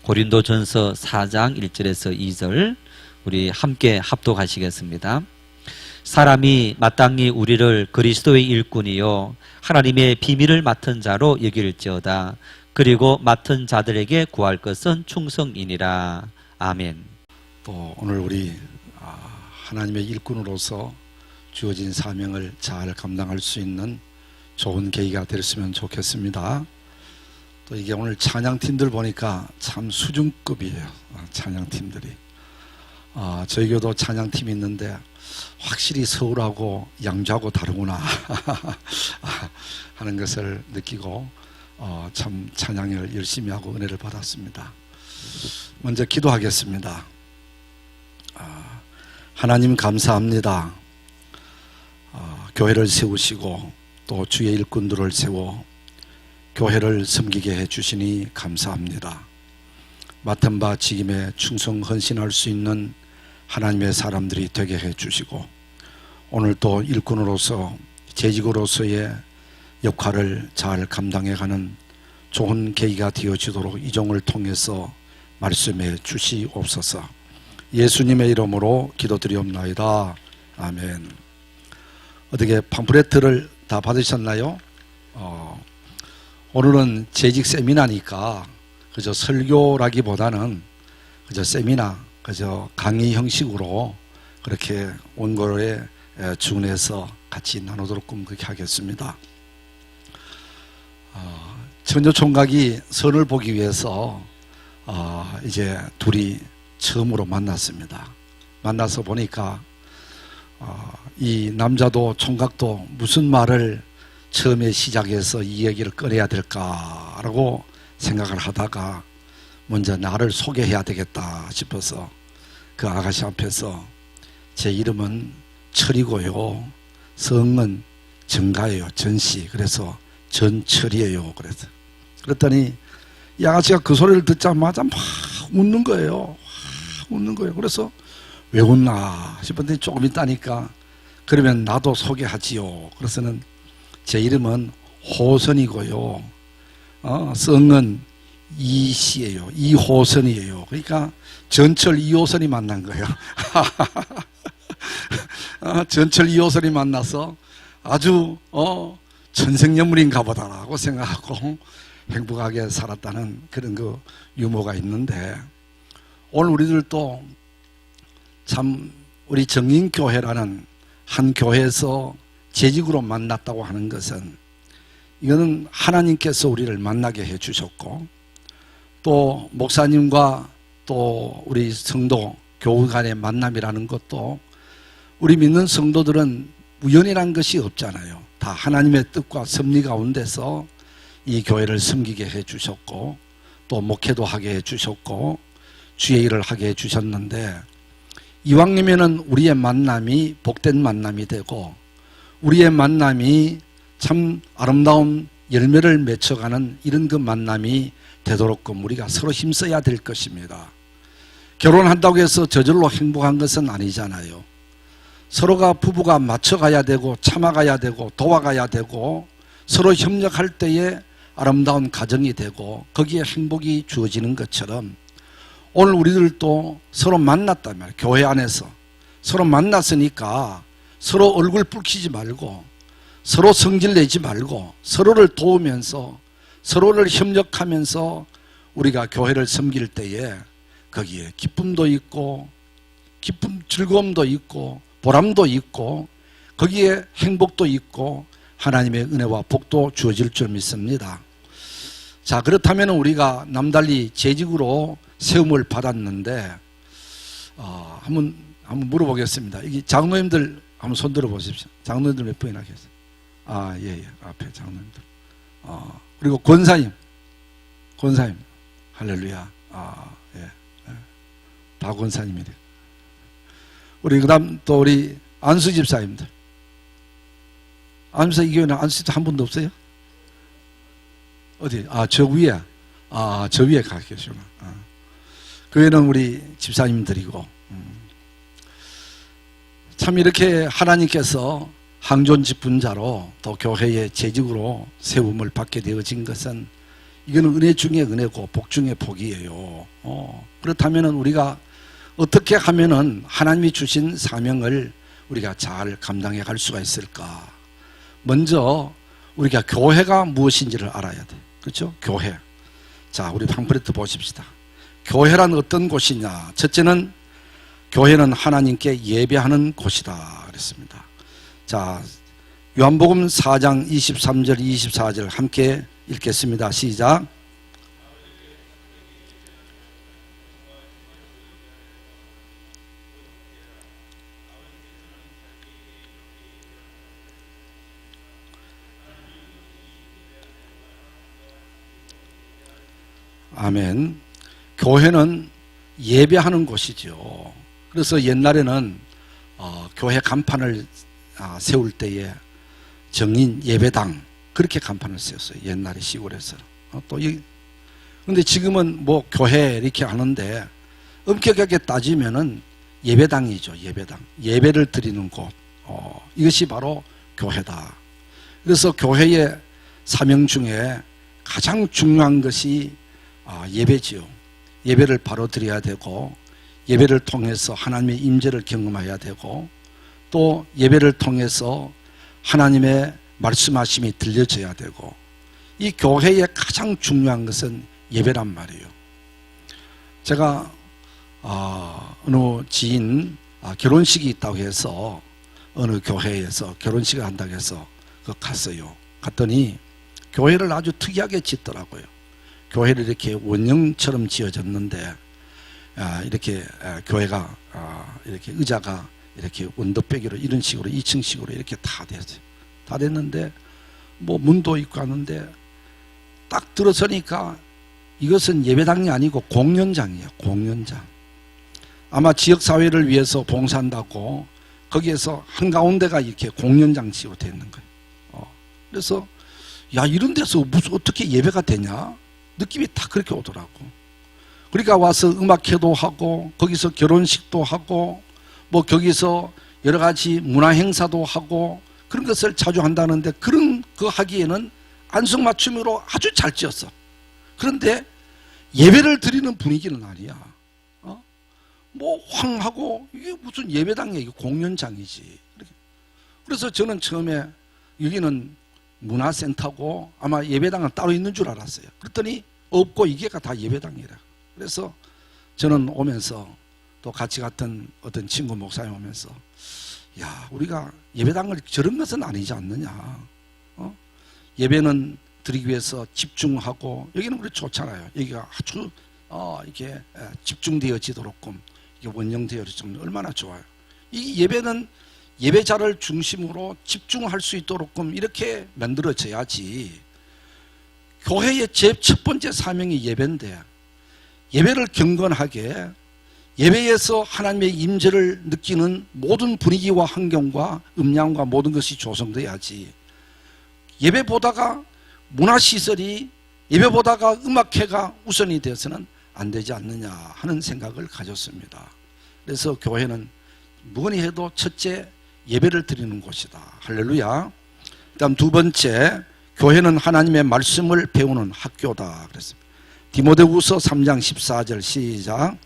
고린도전서 4장 1절에서 2절 우리 함께 합독하시겠습니다. 사람이 마땅히 우리를 그리스도의 일꾼이요 하나님의 비밀을 맡은 자로 여길지어다. 그리고 맡은 자들에게 구할 것은 충성이니라. 아멘. 또 오늘 우리 하나님의 일꾼으로서 주어진 사명을 잘 감당할 수 있는 좋은 계기가 됐으면 좋겠습니다. 또 이게 오늘 찬양팀들 보니까 참 수준급이에요. 찬양팀들이. 저희 교도 찬양팀이 있는데 확실히 서울하고 양주하고 다르구나 하는 것을 느끼고 참 찬양을 열심히 하고 은혜를 받았습니다. 먼저 기도하겠습니다. 하나님 감사합니다. 교회를 세우시고 또 주의 일꾼들을 세워 교회를 섬기게 해주시니 감사합니다. 맡은 바 직임에 충성 헌신할 수 있는 하나님의 사람들이 되게 해주시고 오늘 또 일꾼으로서 재직으로서의 역할을 잘 감당해가는 좋은 계기가 되어지도록 이 종을 통해서 말씀해 주시옵소서. 예수님의 이름으로 기도드리옵나이다. 아멘. 어떻게 팜플레트를 다 받으셨나요? 오늘은 재직 세미나니까 그저 설교라기보다는 그저 세미나, 그저 강의 형식으로 그렇게 원고에 준해서 같이 나누도록 그렇게 하겠습니다. 처녀총각이 선을 보기 위해서 이제 둘이 처음으로 만났습니다. 만나서 보니까 이 남자도 총각도 무슨 말을 처음에 시작해서 이 얘기를 꺼내야 될까라고 생각을 하다가 먼저 나를 소개해야 되겠다 싶어서 그 아가씨 앞에서 제 이름은 철이고요, 성은 정가예요, 전씨. 그래서 전철이에요. 그랬더니 이 아가씨가 그 소리를 듣자마자 막 웃는 거예요. 그래서 왜 웃나 싶었더니 조금 있다니까 그러면 나도 소개하지요. 그래서는 제 이름은 호선이고요, 성은 이씨예요. 이호선이에요. 그러니까 전철 2호선이 만난 거예요. 전철 2호선이 만나서 아주 천생연분인가 보다라고 생각하고 행복하게 살았다는 그런 그 유머가 있는데, 오늘 우리들도 참 우리 정인교회라는 한 교회에서 재직으로 만났다고 하는 것은 이거는 하나님께서 우리를 만나게 해주셨고 또 목사님과 또 우리 성도 교우 간의 만남이라는 것도 우리 믿는 성도들은 우연이란 것이 없잖아요. 다 하나님의 뜻과 섭리 가운데서 이 교회를 섬기게 해주셨고 또 목회도 하게 해주셨고 주의 일을 하게 해주셨는데, 이왕이면은 우리의 만남이 복된 만남이 되고 우리의 만남이 참 아름다운 열매를 맺혀가는 이런 그 만남이 되도록끔 우리가 서로 힘써야 될 것입니다. 결혼한다고 해서 저절로 행복한 것은 아니잖아요. 서로가 부부가 맞춰가야 되고 참아가야 되고 도와가야 되고 서로 협력할 때에 아름다운 가정이 되고 거기에 행복이 주어지는 것처럼 오늘 우리들도 서로 만났단 말이에요. 교회 안에서 서로 만났으니까 서로 얼굴 붉히지 말고 서로 성질 내지 말고 서로를 도우면서 서로를 협력하면서 우리가 교회를 섬길 때에 거기에 기쁨도 있고 즐거움도 있고 보람도 있고 거기에 행복도 있고 하나님의 은혜와 복도 주어질 줄 믿습니다. 자, 그렇다면 우리가 남달리 재직으로 세움을 받았는데 한번 물어보겠습니다. 이게 장로님들 한번 손 들어 보십시오. 장로님들 몇 분이나 계세요? 예. 앞에 장로님들. 그리고 권사님. 할렐루야. 예. 다 권사님이래요. 우리 그다음 또 우리 안수 집사님들. 안수 이 교회는 안수 집사 한 분도 없어요? 어디? 저 위에. 저 위에 가 계시구나. 그 외에는 우리 집사님들이고. 참 이렇게 하나님께서 항존 직분자로 또 교회의 재직으로 세움을 받게 되어진 것은 이거는 은혜 중에 은혜고 복 중에 복이에요. 그렇다면 우리가 어떻게 하면은 하나님이 주신 사명을 우리가 잘 감당해 갈 수가 있을까? 먼저 우리가 교회가 무엇인지를 알아야 돼. 그렇죠? 교회. 자, 우리 팜플레트 보십시다. 교회란 어떤 곳이냐? 첫째는 교회는 하나님께 예배하는 곳이다 그랬습니다. 자, 요한복음 4장 23절 24절 함께 읽겠습니다. 시작. 아멘. 교회는 예배하는 곳이죠. 그래서 옛날에는 교회 간판을 세울 때에 정인 예배당 그렇게 간판을 세웠어요. 옛날에 시골에서. 근데 지금은 뭐 교회 이렇게 하는데 엄격하게 따지면은 예배당이죠. 예배당. 예배를 드리는 곳. 이것이 바로 교회다. 그래서 교회의 사명 중에 가장 중요한 것이 예배지요. 예배를 바로 드려야 되고 예배를 통해서 하나님의 임재를 경험해야 되고 또 예배를 통해서 하나님의 말씀하심이 들려져야 되고 이 교회의 가장 중요한 것은 예배란 말이에요. 제가 어느 지인 결혼식이 있다고 해서 어느 교회에서 결혼식을 한다고 해서 갔어요. 갔더니 교회를 아주 특이하게 짓더라고요. 교회를 이렇게 원형처럼 지어졌는데 이렇게 교회가 이렇게 의자가 이렇게 원더백으로 이런 식으로 2층식으로 이렇게 다 됐어요. 다 됐는데 뭐 문도 있고 하는데 딱 들어서니까 이것은 예배당이 아니고 공연장이에요. 공연장. 아마 지역사회를 위해서 봉사한다고 거기에서 한가운데가 이렇게 공연장식으로 되어 있는 거예요. 그래서 야, 이런 데서 무슨 어떻게 예배가 되냐? 느낌이 다 그렇게 오더라고. 그러니까 와서 음악회도 하고 거기서 결혼식도 하고 뭐 거기서 여러 가지 문화 행사도 하고 그런 것을 자주 한다는데 그런 거 하기에는 안성맞춤으로 아주 잘 지었어. 그런데 예배를 드리는 분위기는 아니야. 뭐 황하고 이게 무슨 예배당이야. 이게 공연장이지. 그래서 저는 처음에 여기는 문화센터고 아마 예배당은 따로 있는 줄 알았어요. 그랬더니 없고 이게가 다 예배당이라. 그래서 저는 오면서 또 같이 갔던 어떤 친구 목사님 오면서 야, 우리가 예배당을 저런 것은 아니지 않느냐. 예배는 드리기 위해서 집중하고 여기는 그렇게 좋잖아요. 여기가 아주 이렇게 집중되어지도록끔 이게 원형되어지면 얼마나 좋아요. 이 예배는 예배자를 중심으로 집중할 수 있도록끔 이렇게 만들어져야지. 교회의 제 첫 번째 사명이 예배인데 예배를 경건하게 예배에서 하나님의 임재를 느끼는 모든 분위기와 환경과 음량과 모든 것이 조성돼야지. 예배보다가 문화시설이 예배보다가 음악회가 우선이 되어서는 안 되지 않느냐 하는 생각을 가졌습니다. 그래서 교회는 무언이 해도 첫째 예배를 드리는 곳이다. 할렐루야. 그다음 두 번째, 교회는 하나님의 말씀을 배우는 학교다 그랬습니다. 디모데후서 3장 14절 시작.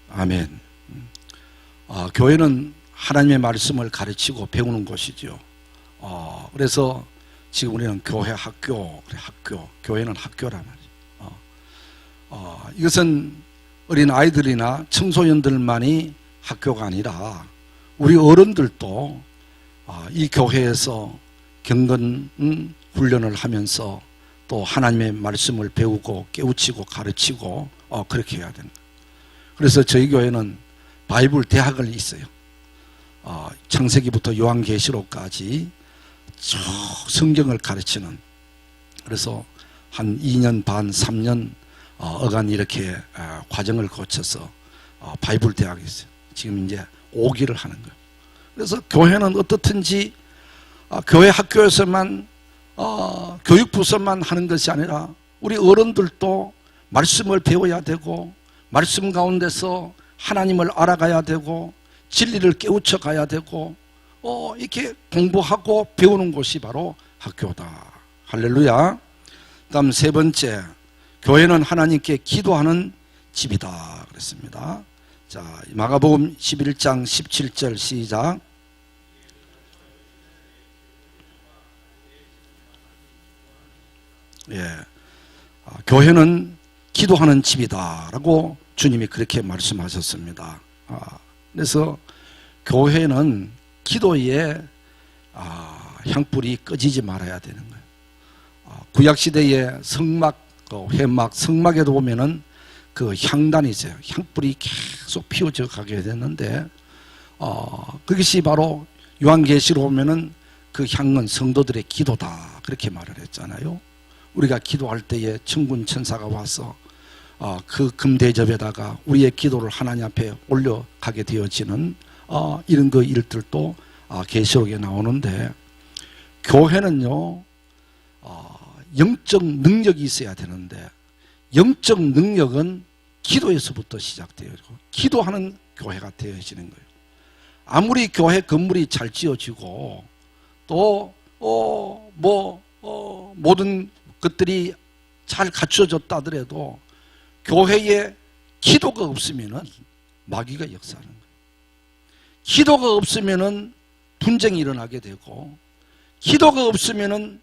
아멘. 교회는 하나님의 말씀을 가르치고 배우는 곳이죠. 그래서 지금 우리는 교회 학교, 교회는 학교란 말이에요. 이것은 어린 아이들이나 청소년들만이 학교가 아니라 우리 어른들도 이 교회에서 경건 훈련을 하면서 또 하나님의 말씀을 배우고 깨우치고 가르치고 그렇게 해야 됩니다. 그래서 저희 교회는 바이블 대학을 있어요. 창세기부터 요한계시록까지 쭉 성경을 가르치는. 그래서 한 2년 반, 3년 어간 이렇게 과정을 거쳐서 바이블 대학이 있어요. 지금 이제 5기를 하는 거예요. 그래서 교회는 어떻든지 교회 학교에서만 교육부서만 하는 것이 아니라 우리 어른들도 말씀을 배워야 되고 말씀 가운데서 하나님을 알아가야 되고 진리를 깨우쳐 가야 되고 이렇게 공부하고 배우는 곳이 바로 학교다. 할렐루야. 다음 세 번째, 교회는 하나님께 기도하는 집이다 그랬습니다. 자, 마가복음 11장 17절 시작. 교회는 기도하는 집이다라고 주님이 그렇게 말씀하셨습니다. 그래서 교회는 기도에 향불이 꺼지지 말아야 되는 거예요. 구약시대의 성막, 회막, 성막에도 보면은 그 향단이 있어요. 향불이 계속 피워져 가게 됐는데, 그것이 바로 요한계시로 보면은 그 향은 성도들의 기도다. 그렇게 말을 했잖아요. 우리가 기도할 때에 천군 천사가 와서 그 금대접에다가 우리의 기도를 하나님 앞에 올려가게 되어지는 이런 그 일들도 계시록에 나오는데, 교회는요 영적 능력이 있어야 되는데 영적 능력은 기도에서부터 시작되어요. 기도하는 교회가 되어지는 거예요. 아무리 교회 건물이 잘 지어지고 또 모든 것들이 잘 갖춰졌다 하더라도 교회에 기도가 없으면은 마귀가 역사하는 거예요. 기도가 없으면은 분쟁이 일어나게 되고, 기도가 없으면은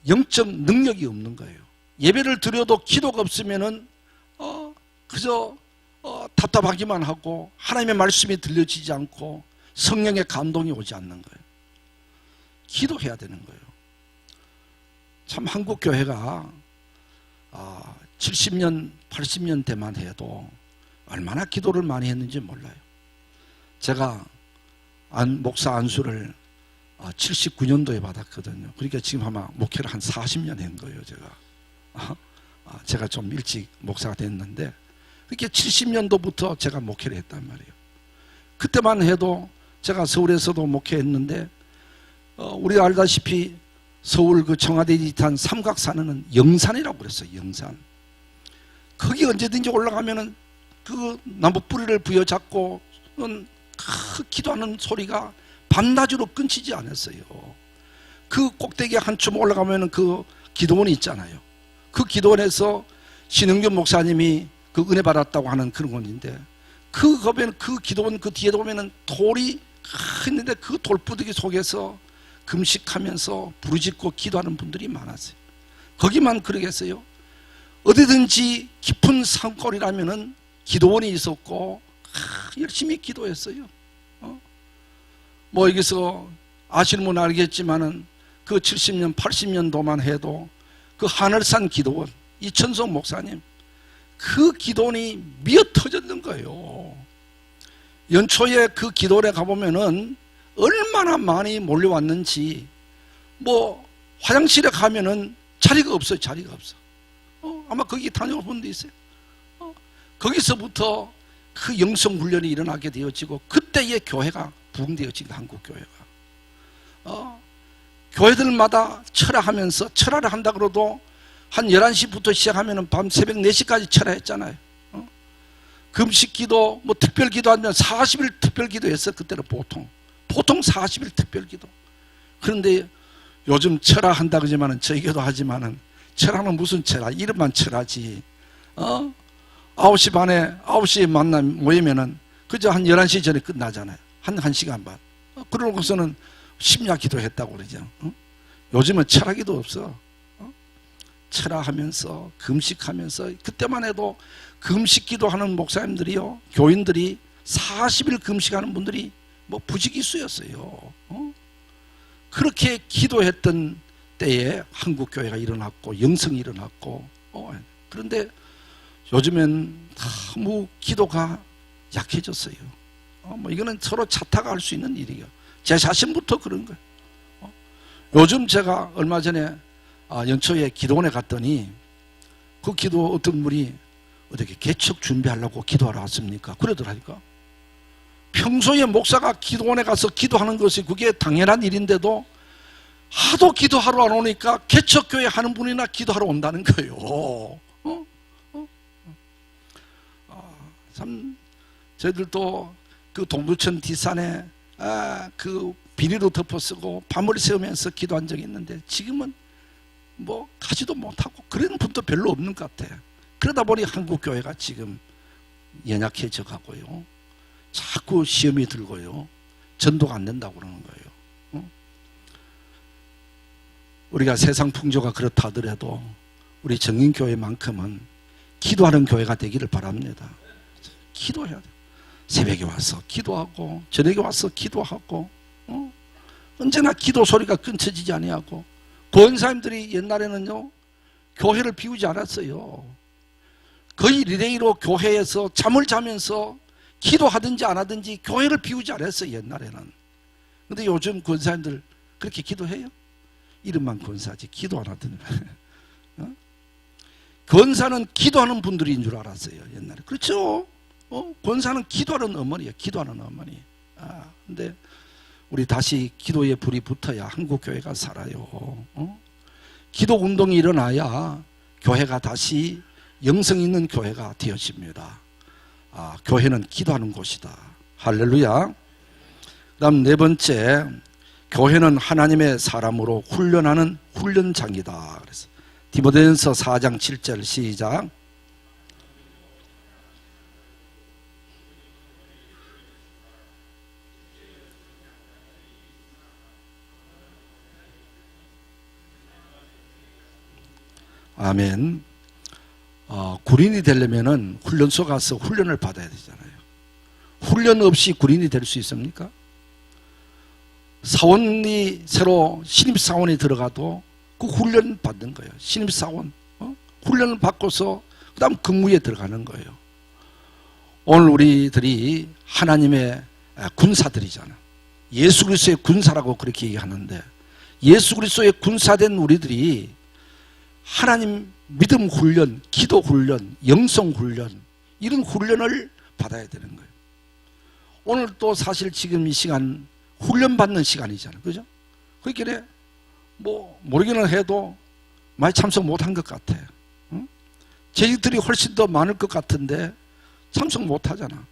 영적 능력이 없는 거예요. 예배를 드려도 기도가 없으면은 그저 답답하기만 하고 하나님의 말씀이 들려지지 않고 성령의 감동이 오지 않는 거예요. 기도해야 되는 거예요. 참 한국 교회가 70년, 80년 대만 해도 얼마나 기도를 많이 했는지 몰라요. 제가 목사 안수를 79년도에 받았거든요. 그러니까 지금 아마 목회를 한 40년 한 거예요, 제가. 제가 좀 일찍 목사가 됐는데, 그렇게 70년도부터 제가 목회를 했단 말이에요. 그때만 해도 제가 서울에서도 목회했는데, 우리가 알다시피 서울 그 청와대 지탄 삼각산은 영산이라고 그랬어요, 영산. 거기 언제든지 올라가면은 그 나무 뿌리를 부여잡고 기도하는 소리가 밤낮으로 끊기지 않았어요. 그 꼭대기에 한참 올라가면 그 기도원이 있잖아요. 그 기도원에서 신흥균 목사님이 그 은혜 받았다고 하는 그런 곳인데, 그 기도원 그 뒤에도 보면은 돌이 있는데 그 돌부득이 속에서 금식하면서 부르짖고 기도하는 분들이 많았어요. 거기만 그러겠어요? 어디든지 깊은 산골이라면은 기도원이 있었고 열심히 기도했어요. 뭐 여기서 아시는 분은 알겠지만은 그 70년, 80년도만 해도 그 하늘산 기도원 이천성 목사님, 그 기도원이 미어 터졌는 거예요. 연초에 그 기도원에 가보면은 얼마나 많이 몰려왔는지, 뭐 화장실에 가면은 자리가 없어요. 자리가 없어. 아마 거기 다녀올 분도 있어요. 거기서부터 그 영성 훈련이 일어나게 되어지고, 그때의 교회가 부흥되어진 한국 교회가. 교회들마다 철화하면서, 철화를 한다 그래도 한 11시부터 시작하면 밤 새벽 4시까지 철화했잖아요. 금식기도, 뭐 특별기도 하면 40일 특별기도 했어. 그때는 보통 40일 특별기도. 그런데 요즘 철화한다 그러지만은, 저희교도 하지만은, 철화는 무슨 철화? 이름만 철화지. 9시 반에 9시에 모이면은 그저 한 11시 전에 끝나잖아요. 한 1시간 반. 그러고서는 심야 기도했다고 그러죠. 요즘은 철학기도 없어. 철학하면서 금식하면서, 그때만 해도 금식 기도하는 목사님들이요, 교인들이 40일 금식하는 분들이 뭐 부지기수였어요. 그렇게 기도했던 때에 한국 교회가 일어났고 영성이 일어났고. 그런데 요즘엔 너무 기도가 약해졌어요. 뭐 이거는 서로 차타가 할 수 있는 일이에요. 제 자신부터 그런 거예요. 요즘 제가 얼마 전에 연초에 기도원에 갔더니, 그 기도 어떤 분이 어떻게 개척 준비하려고 기도하러 왔습니까? 그러더라니까. 평소에 목사가 기도원에 가서 기도하는 것이 그게 당연한 일인데도 하도 기도하러 안 오니까 개척교회 하는 분이나 기도하러 온다는 거예요. 참 저희들도 그 동두천 뒷산에 그 비닐로 덮어쓰고 밤을 새우면서 기도한 적이 있는데 지금은 뭐 가지도 못하고 그런 분도 별로 없는 것 같아요. 그러다 보니 한국교회가 지금 연약해져 가고요. 자꾸 시험이 들고요. 전도가 안 된다고 그러는 거예요. 우리가 세상 풍조가 그렇다 하더라도 우리 정인교회만큼은 기도하는 교회가 되기를 바랍니다. 기도해야 돼요. 새벽에 와서 기도하고 저녁에 와서 기도하고 언제나 기도 소리가 끊쳐지지 아니하고 권사님들이 옛날에는요 교회를 비우지 않았어요. 거의 리레이로 교회에서 잠을 자면서 기도하든지 안 하든지 교회를 비우지 않았어요 옛날에는. 근데 요즘 권사님들 그렇게 기도해요? 이름만 권사지 기도 안 하더니 권사는 기도하는 분들인 줄 알았어요 옛날에. 그렇죠? 권사는 기도하는 어머니예요. 기도하는 어머니. 근데 우리 다시 기도에 불이 붙어야 한국교회가 살아요. 기도 운동이 일어나야 교회가 다시 영성 있는 교회가 되어집니다. 교회는 기도하는 곳이다. 할렐루야. 그다음 네 번째, 교회는 하나님의 사람으로 훈련하는 훈련장이다. 그래서 디모데전서 4장 7절 시작. 아멘. 군인이 되려면은 훈련소 가서 훈련을 받아야 되잖아요. 훈련 없이 군인이 될 수 있습니까? 사원이 새로 신입사원이 들어가도 그 훈련 받는 거예요. 신입사원 훈련을 받고서 그 다음 근무에 들어가는 거예요. 오늘 우리들이 하나님의 군사들이잖아. 예수 그리스도의 군사라고 그렇게 얘기하는데 예수 그리스도의 군사된 우리들이 하나님 믿음 훈련, 기도 훈련, 영성 훈련 이런 훈련을 받아야 되는 거예요. 오늘 또 사실 지금 이 시간 훈련받는 시간이잖아요. 그죠? 그러니까 뭐 모르기는 해도 많이 참석 못한 것 같아요. 제자들이 훨씬 더 많을 것 같은데 참석 못하잖아.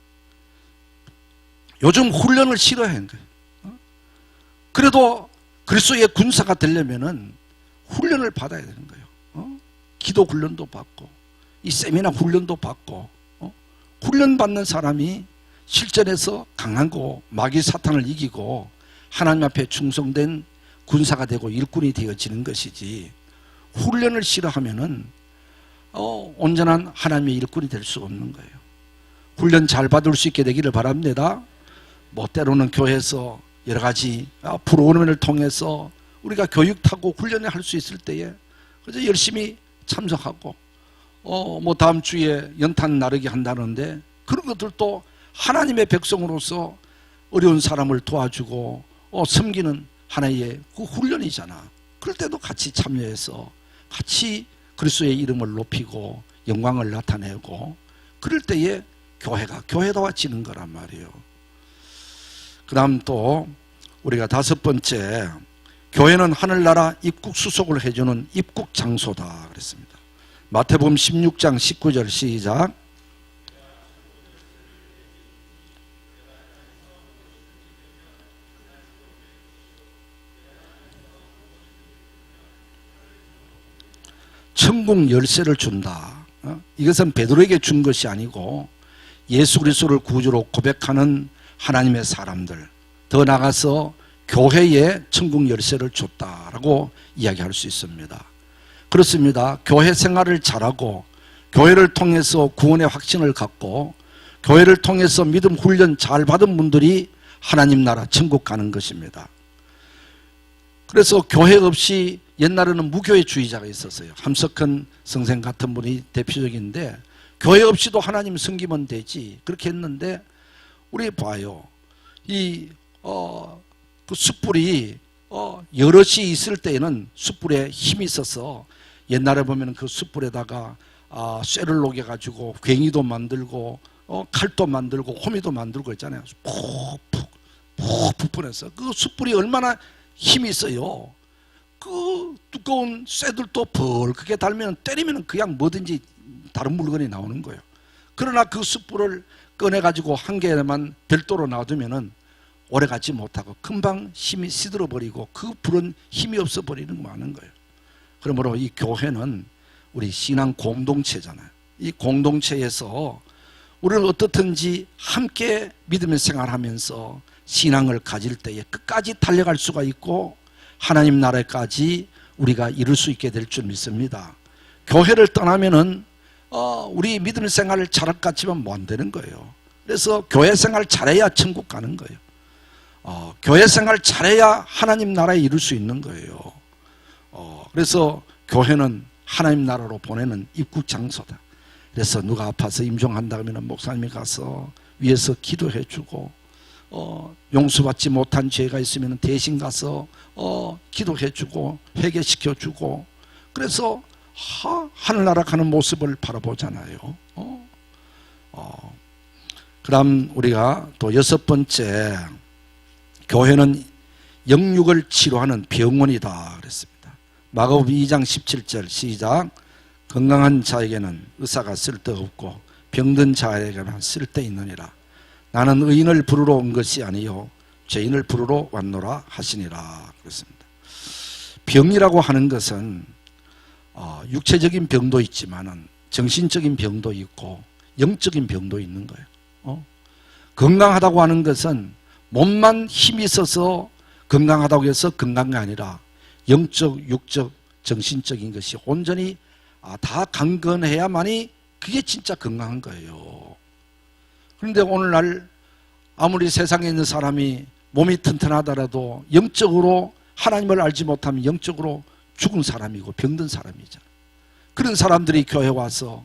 요즘 훈련을 싫어하는 거예요. 그래도 그리스도의 군사가 되려면은 훈련을 받아야 되는 거예요. 기도 훈련도 받고 이 세미나 훈련도 받고 훈련 받는 사람이 실전에서 강하고 마귀 사탄을 이기고 하나님 앞에 충성된 군사가 되고 일꾼이 되어지는 것이지 훈련을 싫어하면은 온전한 하나님의 일꾼이 될 수 없는 거예요. 훈련 잘 받을 수 있게 되기를 바랍니다. 뭐 때로는 교회에서 여러 가지 프로그램을 통해서 우리가 교육하고 훈련을 할 수 있을 때에 그래서 열심히 참석하고 뭐 다음 주에 연탄 나르기 한다는데 그런 것들도 하나님의 백성으로서 어려운 사람을 도와주고 섬기는 하나의 그 훈련이잖아. 그럴 때도 같이 참여해서 같이 그리스도의 이름을 높이고 영광을 나타내고 그럴 때에 교회가 교회다워지는 거란 말이에요. 그 다음 또 우리가 다섯 번째, 교회는 하늘나라 입국 수속을 해주는 입국 장소다 그랬습니다. 마태복음 16장 19절 시작. 천국 열쇠를 준다. 이것은 베드로에게 준 것이 아니고 예수 그리스도를 구주로 고백하는 하나님의 사람들, 더 나아가서 교회에 천국 열쇠를 줬다라고 이야기할 수 있습니다. 그렇습니다. 교회 생활을 잘하고 교회를 통해서 구원의 확신을 갖고 교회를 통해서 믿음 훈련 잘 받은 분들이 하나님 나라 천국 가는 것입니다. 그래서 교회 없이 옛날에는 무교회주의자가 있었어요. 함석헌 선생 같은 분이 대표적인데 교회 없이도 하나님 섬기면 되지 그렇게 했는데 우리 봐요. 그 숯불이 여럿이 있을 때에는 숯불에 힘이 있어서 옛날에 보면 그 숯불에다가 쇠를 녹여가지고 괭이도 만들고 칼도 만들고 호미도 만들고 있잖아요. 푹푹 불어서 그 숯불이 얼마나 힘이 있어요. 그 두꺼운 쇠들도 벌겋게 달면 때리면 그냥 뭐든지 다른 물건이 나오는 거예요. 그러나 그 숯불을 꺼내가지고 한 개만 별도로 놔두면은 오래가지 못하고 금방 힘이 시들어 버리고 그 불은 힘이 없어 버리는 거 많은 거예요. 그러므로 이 교회는 우리 신앙 공동체잖아요. 이 공동체에서 우리는 어떻든지 함께 믿음의 생활하면서 신앙을 가질 때에 끝까지 달려갈 수가 있고 하나님 나라까지 우리가 이룰 수 있게 될 줄 믿습니다. 교회를 떠나면은 우리 믿음 생활을 잘할 것 같지만 못 되는 거예요. 그래서 교회 생활 잘해야 천국 가는 거예요. 교회 생활 잘해야 하나님 나라에 이룰 수 있는 거예요. 그래서 교회는 하나님 나라로 보내는 입국 장소다. 그래서 누가 아파서 임종한다 그러면 목사님이 가서 위에서 기도해 주고 용서받지 못한 죄가 있으면 대신 가서 기도해 주고 회개시켜 주고 그래서 하늘나라 가는 모습을 바라보잖아요. 그 다음 우리가 또 6번째, 교회는 영육을 치료하는 병원이다 그랬습니다. 마가복음 2장 17절 시작. 건강한 자에게는 의사가 쓸데없고 병든 자에게는 쓸데있느니라. 나는 의인을 부르러 온 것이 아니요 죄인을 부르러 왔노라 하시니라 그랬습니다. 병이라고 하는 것은 육체적인 병도 있지만은 정신적인 병도 있고 영적인 병도 있는 거예요. 건강하다고 하는 것은 몸만 힘이 있어서 건강하다고 해서 건강이 아니라 영적, 육적, 정신적인 것이 온전히 다 강건해야만이 그게 진짜 건강한 거예요. 그런데 오늘날 아무리 세상에 있는 사람이 몸이 튼튼하더라도 영적으로 하나님을 알지 못하면 영적으로 죽은 사람이고 병든 사람이잖아요. 그런 사람들이 교회 와서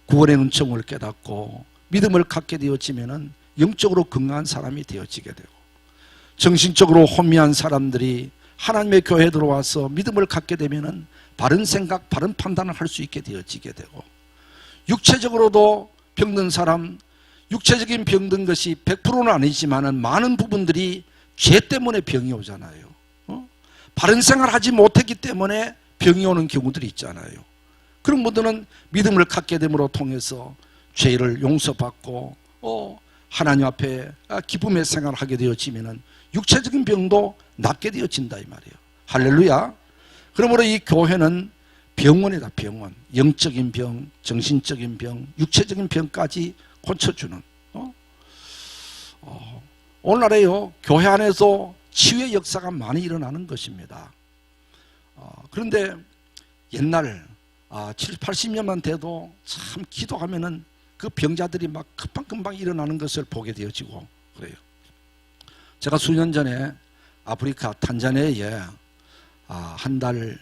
구원의 은총을 깨닫고 믿음을 갖게 되어지면은 영적으로 건강한 사람이 되어지게 되고, 정신적으로 혼미한 사람들이 하나님의 교회에 들어와서 믿음을 갖게 되면은 바른 생각, 바른 판단을 할 수 있게 되어지게 되고, 육체적으로도 병든 사람, 육체적인 병든 것이 100%는 아니지만은 많은 부분들이 죄 때문에 병이 오잖아요. 바른 생활을 하지 못했기 때문에 병이 오는 경우들이 있잖아요. 그런 분들은 믿음을 갖게 됨으로 통해서 죄를 용서받고 하나님 앞에 기쁨의 생활을 하게 되어지면은 육체적인 병도 낫게 되어진다 이 말이에요. 할렐루야. 그러므로 이 교회는 병원이다. 병원. 영적인 병, 정신적인 병, 육체적인 병까지 고쳐주는. 오늘날에요 교회 안에서 치유의 역사가 많이 일어나는 것입니다. 그런데 옛날 70, 80년만 돼도 참 기도하면은 그 병자들이 막 금방금방 일어나는 것을 보게 되어지고 그래요. 제가 수년 전에 아프리카 탄자니아에 한 달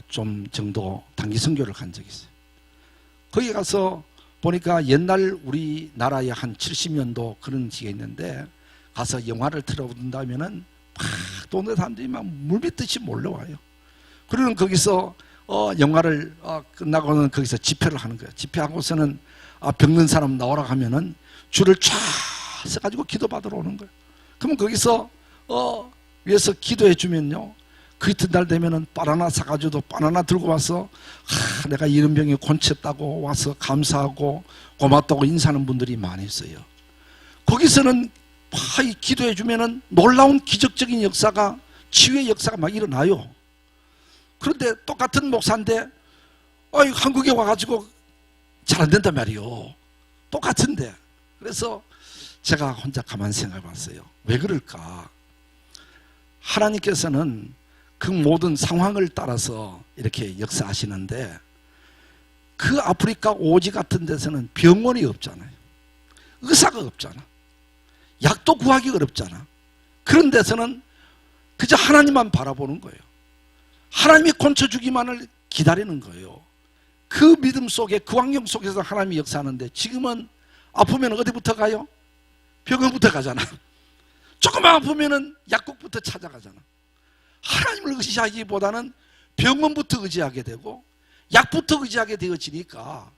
좀 정도 단기 선교를 간 적이 있어요. 거기 가서 보니까 옛날 우리나라에 한 70년도 그런 지가 있는데 가서 영화를 틀어본다면은 막 동네 사람들이 막 물밀듯이 몰려와요. 그러면 거기서 영화를 끝나고는 거기서 집회를 하는 거예요. 집회하고서는 병든 사람 나오라 하면은 줄을 쫙 서가지고 기도받으러 오는 거예요. 그러면 거기서 위에서 기도해 주면요, 그 이튿날 되면은 바나나 사가지고도 바나나 들고 와서 내가 이런 병에 고쳤다고 와서 감사하고 고맙다고 인사하는 분들이 많이 있어요. 거기서는 기도해 주면은 놀라운 기적적인 역사가, 치유의 역사가 막 일어나요. 그런데 똑같은 목사인데 한국에 와가지고 잘 안 된단 말이요. 똑같은데. 그래서 제가 혼자 가만 생각해 봤어요. 왜 그럴까? 하나님께서는 그 모든 상황을 따라서 이렇게 역사하시는데 그 아프리카 오지 같은 데서는 병원이 없잖아요. 의사가 없잖아. 약도 구하기 어렵잖아. 그런 데서는 그저 하나님만 바라보는 거예요. 하나님이 고쳐주기만을 기다리는 거예요. 그 믿음 속에, 그 환경 속에서 하나님이 역사하는데 지금은 아프면 어디부터 가요? 병원부터 가잖아. 조금만 아프면은 약국부터 찾아가잖아. 하나님을 의지하기보다는 병원부터 의지하게 되고 약부터 의지하게 되어지니까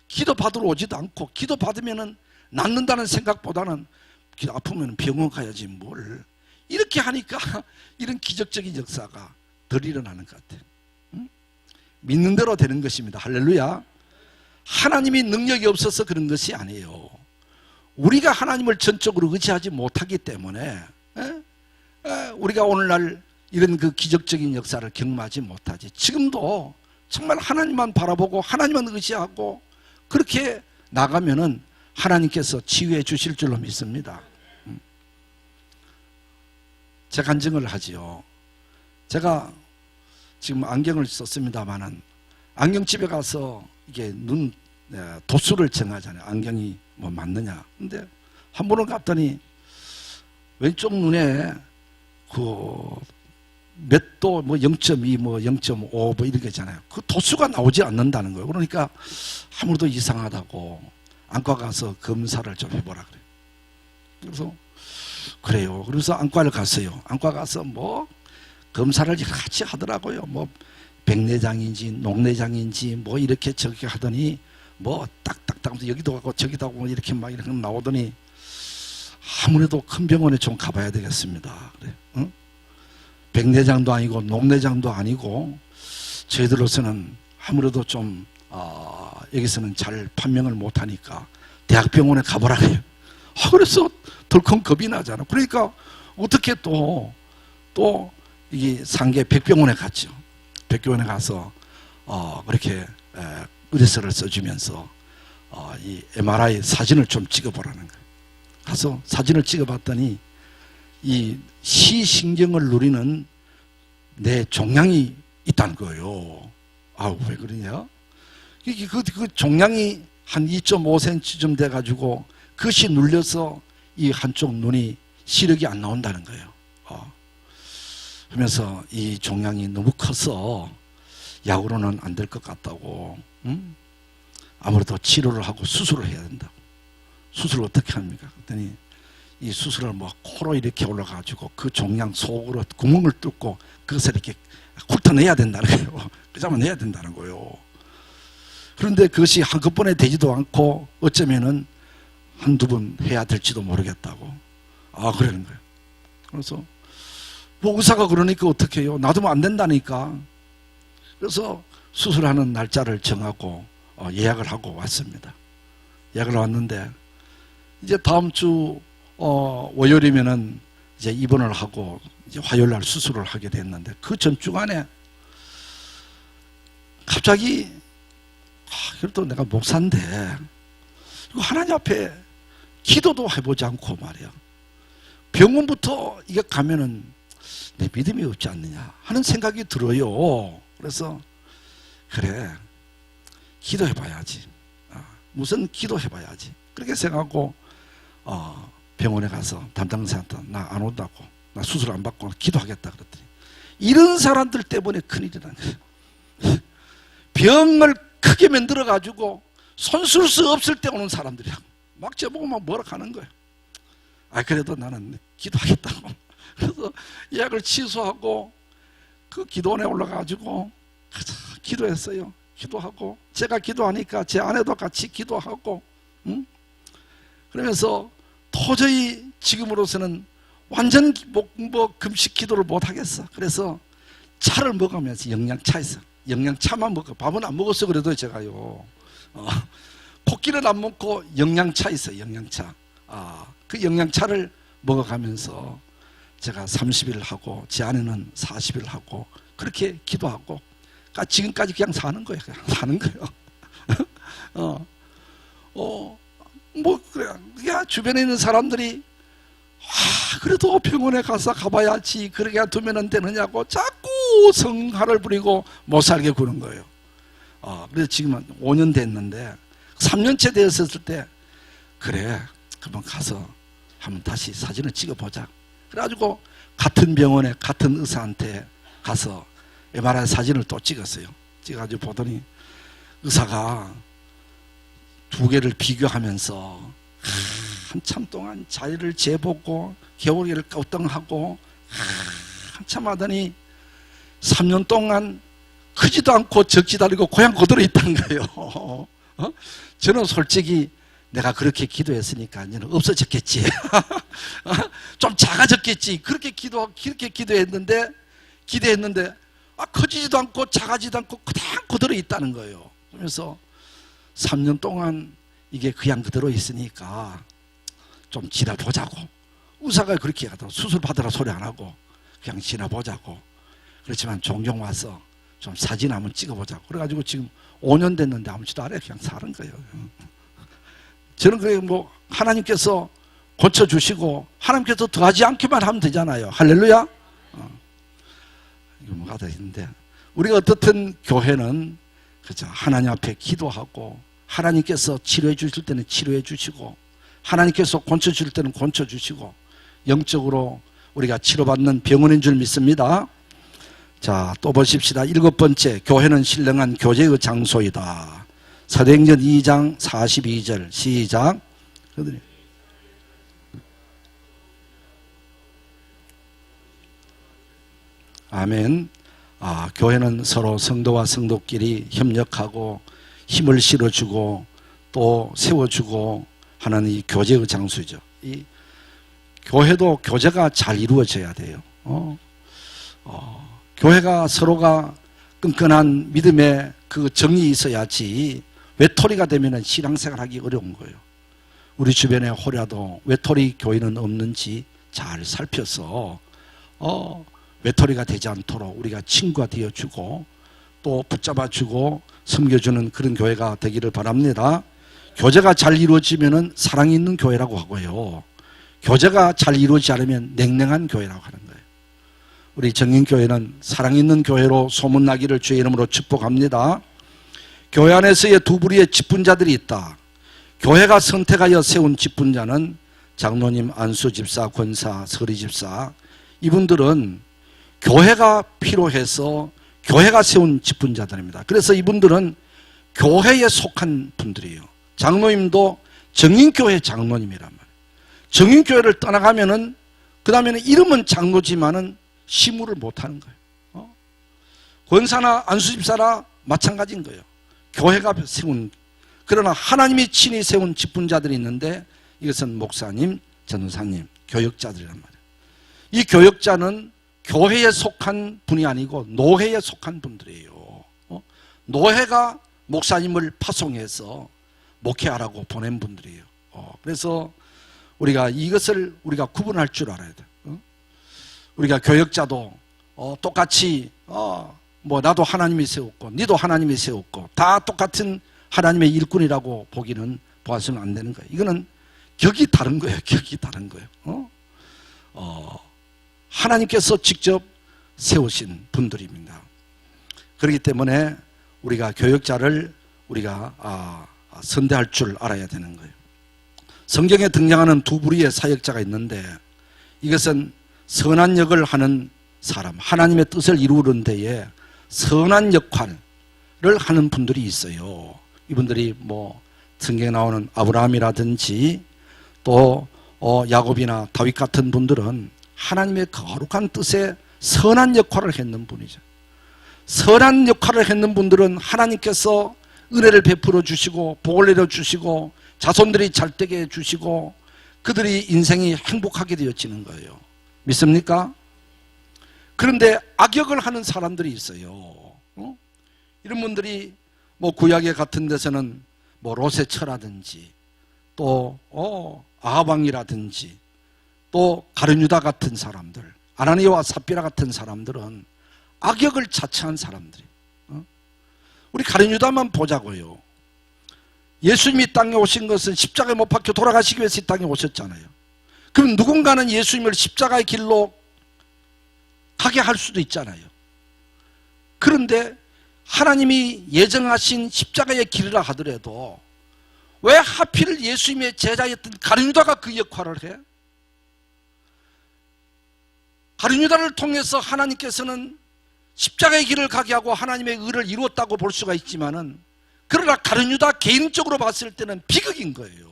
기도 받으러 오지도 않고, 기도 받으면은 낫는다는 생각보다는 아프면 병원 가야지 뭘. 이렇게 하니까 이런 기적적인 역사가 덜 일어나는 것 같아요. 믿는 대로 되는 것입니다. 할렐루야. 하나님이 능력이 없어서 그런 것이 아니에요. 우리가 하나님을 전적으로 의지하지 못하기 때문에 우리가 오늘날 이런 그 기적적인 역사를 경험하지 못하지. 지금도 정말 하나님만 바라보고 하나님만 의지하고 그렇게 나가면은 하나님께서 치유해 주실 줄로 믿습니다. 제 간증을 하지요. 제가 지금 안경을 썼습니다만은 안경집에 가서 이게 눈 도수를 정하잖아요. 안경이 뭐 맞느냐. 근데 한 번을 갔더니 왼쪽 눈에 그 몇 도, 뭐 0.2, 뭐 0.5, 뭐 이런 게 있잖아요. 그 도수가 나오지 않는다는 거예요. 그러니까 아무래도 이상하다고 안과 가서 검사를 좀 해보라 그래요. 그래서 그래요. 그래서 안과를 갔어요. 안과 가서 뭐 검사를 같이 하더라고요. 뭐 백내장인지 녹내장인지 뭐 이렇게 저렇게 하더니 뭐 딱딱딱 여기도 가고 저기도 하고 이렇게 막 이렇게 나오더니 아무래도 큰 병원에 좀 가봐야 되겠습니다. 그래. 응? 백내장도 아니고 녹내장도 아니고 저희들로서는 아무래도 좀 여기서는 잘 판명을 못하니까 대학병원에 가보라 그래요. 그래서 덜컹 겁이 나잖아. 그러니까 어떻게 또 이게 상계 백병원에 갔죠. 백병원에 가서 그렇게 의뢰서를 써주면서 이 MRI 사진을 좀 찍어보라는 거예요. 가서 사진을 찍어봤더니 이 시신경을 누리는 내 종양이 있다는 거예요. 왜 그러냐? 그 종양이 한 2.5cm쯤 돼가지고 그것이 눌려서 이 한쪽 눈이 시력이 안 나온다는 거예요. 그러면서 이 종양이 너무 커서 약으로는 안 될 것 같다고, 아무래도 치료를 하고 수술을 해야 된다고. 수술을 어떻게 합니까? 그랬더니 이 수술을 뭐 코로 이렇게 올라가지고 그 종양 속으로 구멍을 뚫고 그것을 이렇게 훑어내야 된다는 거예요. 그 잡아내야 된다는 거예요. 그런데 그것이 한꺼번에 되지도 않고 어쩌면은 한두 번 해야 될지도 모르겠다고. 그러는 거예요. 그래서 뭐 의사가 그러니까 어떻게 해요? 놔두면 안 된다니까. 그래서 수술하는 날짜를 정하고 예약을 하고 왔습니다. 예약을 왔는데 이제 다음 주 월요일이면은 이제 입원을 하고 이제 화요일 날 수술을 하게 됐는데 그 전 주간에 갑자기 그래도 내가 목사인데 이거 하나님 앞에 기도도 해보지 않고 말이야. 병원부터 이게 가면은 내 믿음이 없지 않느냐 하는 생각이 들어요. 그래서 그래 기도해봐야지. 무슨 기도해봐야지. 그렇게 생각하고 병원에 가서 담당사한테 나 안 온다고, 나 수술 안 받고 기도하겠다 그랬더니 이런 사람들 때문에 큰일이라는 거예요. 병을 크게 만들어 가지고 손 쓸 수 없을 때 오는 사람들이야. 막 저보고 막 뭐라 하는 거예요. 그래도 나는 기도하겠다고. 그래서 예약을 취소하고 그 기도원에 올라가지고 기도했어요. 기도하고 제가 기도하니까 제 아내도 같이 기도하고, 그러면서 도저히 지금으로서는 완전 뭐 금식 기도를 못 하겠어. 그래서 차를 먹으면서 영양차에서 영양차만 먹고 밥은 안 먹었어. 그래도 제가요 코끼리는 안 먹고 영양차 있어요. 영양차. 그 영양차를 먹어가면서 제가 30일 하고 제 아내는 40일 하고 그렇게 기도하고 지금까지 그냥 사는 거예요. 그냥 사는 거예요. 뭐 그래. 주변에 있는 사람들이 그래도 병원에 가봐야지 그렇게 두면 되느냐고 자꾸 성화를 부리고 못 살게 구는 거예요. 그래서 지금 5년 됐는데 3년째 되었을 때 그래 한번 가서 한번 다시 사진을 찍어보자. 그래가지고 같은 병원에 같은 의사한테 가서 MRI 사진을 또 찍었어요. 찍어가지고 보더니 의사가 두 개를 비교하면서 한참 동안 자리를 재보고 겨울이를 끄떡하고 한참 하더니 3년 동안 크지도 않고 적지도 않고 고향 그대로 있다는 거예요. 저는 솔직히 내가 그렇게 기도했으니까 이제는 없어졌겠지. 좀 작아졌겠지. 그렇게 기도했는데 커지지도 않고 작아지도 않고 그냥 그대로 있다는 거예요. 그래서 3년 동안 이게 그냥 그대로 있으니까 좀 지나보자고. 의사가 그렇게 하더라고. 수술 받으라 소리 안 하고 그냥 지나보자고. 그렇지만 종종 와서 좀 사진 한번 찍어보자고. 그래가지고 지금 5년 됐는데 아무지도 않아요. 그냥 사는 거예요. 저는 그게 뭐 하나님께서 고쳐주시고 하나님께서 더하지 않기만 하면 되잖아요. 할렐루야. 이거 뭐가 더 있는데, 우리가 어떻든 교회는 그죠, 하나님 앞에 기도하고 하나님께서 치료해 주실 때는 치료해 주시고 하나님께서 고쳐 주실 때는 고쳐 주시고 영적으로 우리가 치료받는 병원인 줄 믿습니다. 자, 또 보십시다. 7번째, 교회는 신령한 교제의 장소이다. 사도행전 2장 42절 시작. 아멘. 교회는 서로 성도와 성도끼리 협력하고 힘을 실어주고 또 세워주고 하는 이 교제의 장소죠. 이 교회도 교제가 잘 이루어져야 돼요. 교회가 서로가 끈끈한 믿음의 그 정이 있어야지 외톨이가 되면 신앙생활 하기 어려운 거예요. 우리 주변에 혹여라도 외톨이 교인은 없는지 잘 살펴서 외톨이가 되지 않도록 우리가 친구가 되어주고 또 붙잡아주고 섬겨주는 그런 교회가 되기를 바랍니다. 교제가 잘 이루어지면 사랑이 있는 교회라고 하고요. 교제가 잘 이루어지지 않으면 냉랭한 교회라고 하는 거예요. 우리 정인교회는 사랑 있는 교회로 소문나기를 주의 이름으로 축복합니다. 교회 안에서의 두 부류의 직분자들이 있다. 교회가 선택하여 세운 직분자는 장로님, 안수집사, 권사, 서리집사, 이분들은 교회가 필요해서 교회가 세운 직분자들입니다. 그래서 이분들은 교회에 속한 분들이에요. 장로님도 정인교회 장로님이란 말이에요. 정인교회를 떠나가면은 그 다음에는 이름은 장로지만은 시무를 못하는 거예요. 권사나 안수집사나 마찬가지인 거예요. 교회가 세운, 그러나 하나님이 친히 세운 직분자들이 있는데 이것은 목사님, 전도사님, 교역자들이란 말이에요. 이 교역자는 교회에 속한 분이 아니고 노회에 속한 분들이에요. 노회가 목사님을 파송해서 목회하라고 보낸 분들이에요. 그래서 우리가 이것을 우리가 구분할 줄 알아야 돼요. 우리가 교역자도 똑같이 뭐 나도 하나님이 세웠고 니도 하나님이 세웠고 다 똑같은 하나님의 일꾼이라고 보아서는 안 되는 거예요. 이거는 격이 다른 거예요. 격이 다른 거예요. 하나님께서 직접 세우신 분들입니다. 그렇기 때문에 우리가 교역자를 우리가 선대할 줄 알아야 되는 거예요. 성경에 등장하는 두 부류의 사역자가 있는데 이것은 선한 역을 하는 사람, 하나님의 뜻을 이루는 데에 선한 역할을 하는 분들이 있어요. 이분들이 뭐 성경에 나오는 아브라함이라든지 또 야곱이나 다윗 같은 분들은 하나님의 거룩한 뜻에 선한 역할을 했는 분이죠. 선한 역할을 했는 분들은 하나님께서 은혜를 베풀어 주시고 복을 내려 주시고 자손들이 잘되게 해주시고 그들이 인생이 행복하게 되어지는 거예요. 믿습니까? 그런데 악역을 하는 사람들이 있어요. 이런 분들이 뭐 구약의 같은 데서는 뭐 로세처라든지 또 아하방이라든지 또 가룟유다 같은 사람들, 아나니아와 삽비라 같은 사람들은 악역을 자처한 사람들이. 우리 가룟유다만 보자고요. 예수님이 땅에 오신 것은 십자가에 못 박혀 돌아가시기 위해서 이 땅에 오셨잖아요. 그럼 누군가는 예수님을 십자가의 길로 가게 할 수도 있잖아요. 그런데 하나님이 예정하신 십자가의 길이라 하더라도 왜 하필 예수님의 제자였던 가룟유다가 그 역할을 해? 가룟유다를 통해서 하나님께서는 십자가의 길을 가게 하고 하나님의 의를 이루었다고 볼 수가 있지만은, 그러나 가룟유다 개인적으로 봤을 때는 비극인 거예요.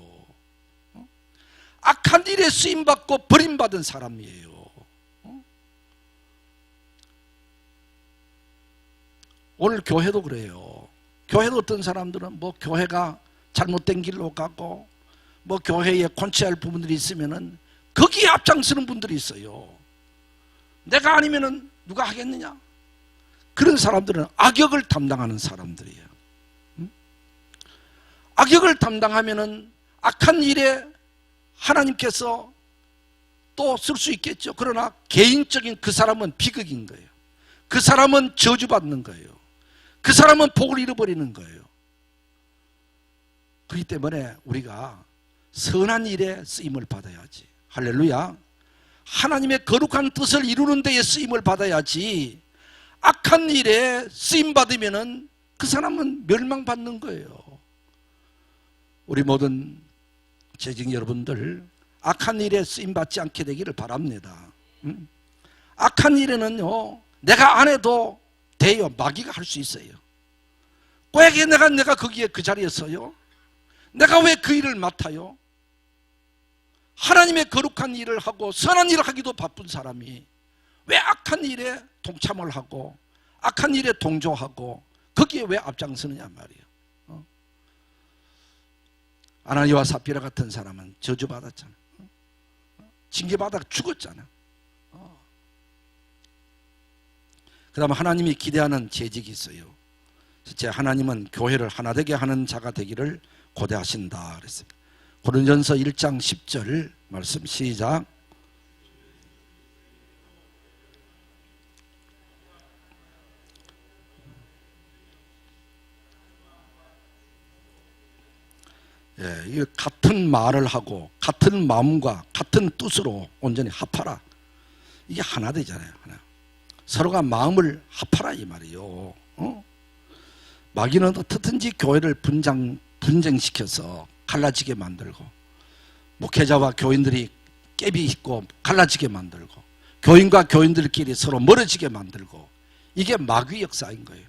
악한 일에 쓰임받고 버림받은 사람이에요. 오늘 교회도 그래요. 교회도 어떤 사람들은 뭐 교회가 잘못된 길로 가고 뭐 교회에 곤치할 부분들이 있으면은 거기에 앞장서는 분들이 있어요. 내가 아니면은 누가 하겠느냐? 그런 사람들은 악역을 담당하는 사람들이에요. 악역을 담당하면은 악한 일에 하나님께서 또 쓸 수 있겠죠. 그러나 개인적인 그 사람은 비극인 거예요. 그 사람은 저주받는 거예요. 그 사람은 복을 잃어버리는 거예요. 그렇기 때문에 우리가 선한 일에 쓰임을 받아야지. 할렐루야. 하나님의 거룩한 뜻을 이루는 데에 쓰임을 받아야지. 악한 일에 쓰임 받으면은 그 사람은 멸망받는 거예요. 우리 모든 재직 여러분들 악한 일에 쓰임 받지 않게 되기를 바랍니다. 악한 일에는요, 내가 안 해도 돼요. 마귀가 할 수 있어요. 왜 내가 거기에 그 자리에 서요? 내가 왜 그 일을 맡아요? 하나님의 거룩한 일을 하고 선한 일을 하기도 바쁜 사람이 왜 악한 일에 동참을 하고 악한 일에 동조하고 거기에 왜 앞장서느냐 말이에요. 아나니와 삽비라 같은 사람은 저주받았잖아. 징계받아 죽었잖아. 그 다음에 하나님이 기대하는 재직이 있어요. 제 하나님은 교회를 하나 되게 하는 자가 되기를 고대하신다 그랬습니다. 고린전서 1장 10절 말씀 시작. 예, 이 같은 말을 하고 같은 마음과 같은 뜻으로 온전히 합하라. 이게 하나 되잖아요. 하나. 서로가 마음을 합하라 이 말이에요. 마귀는 어떻든지 교회를 분쟁시켜서 갈라지게 만들고, 목회자와 교인들이 갭이 있고 갈라지게 만들고, 교인과 교인들끼리 서로 멀어지게 만들고, 이게 마귀 역사인 거예요.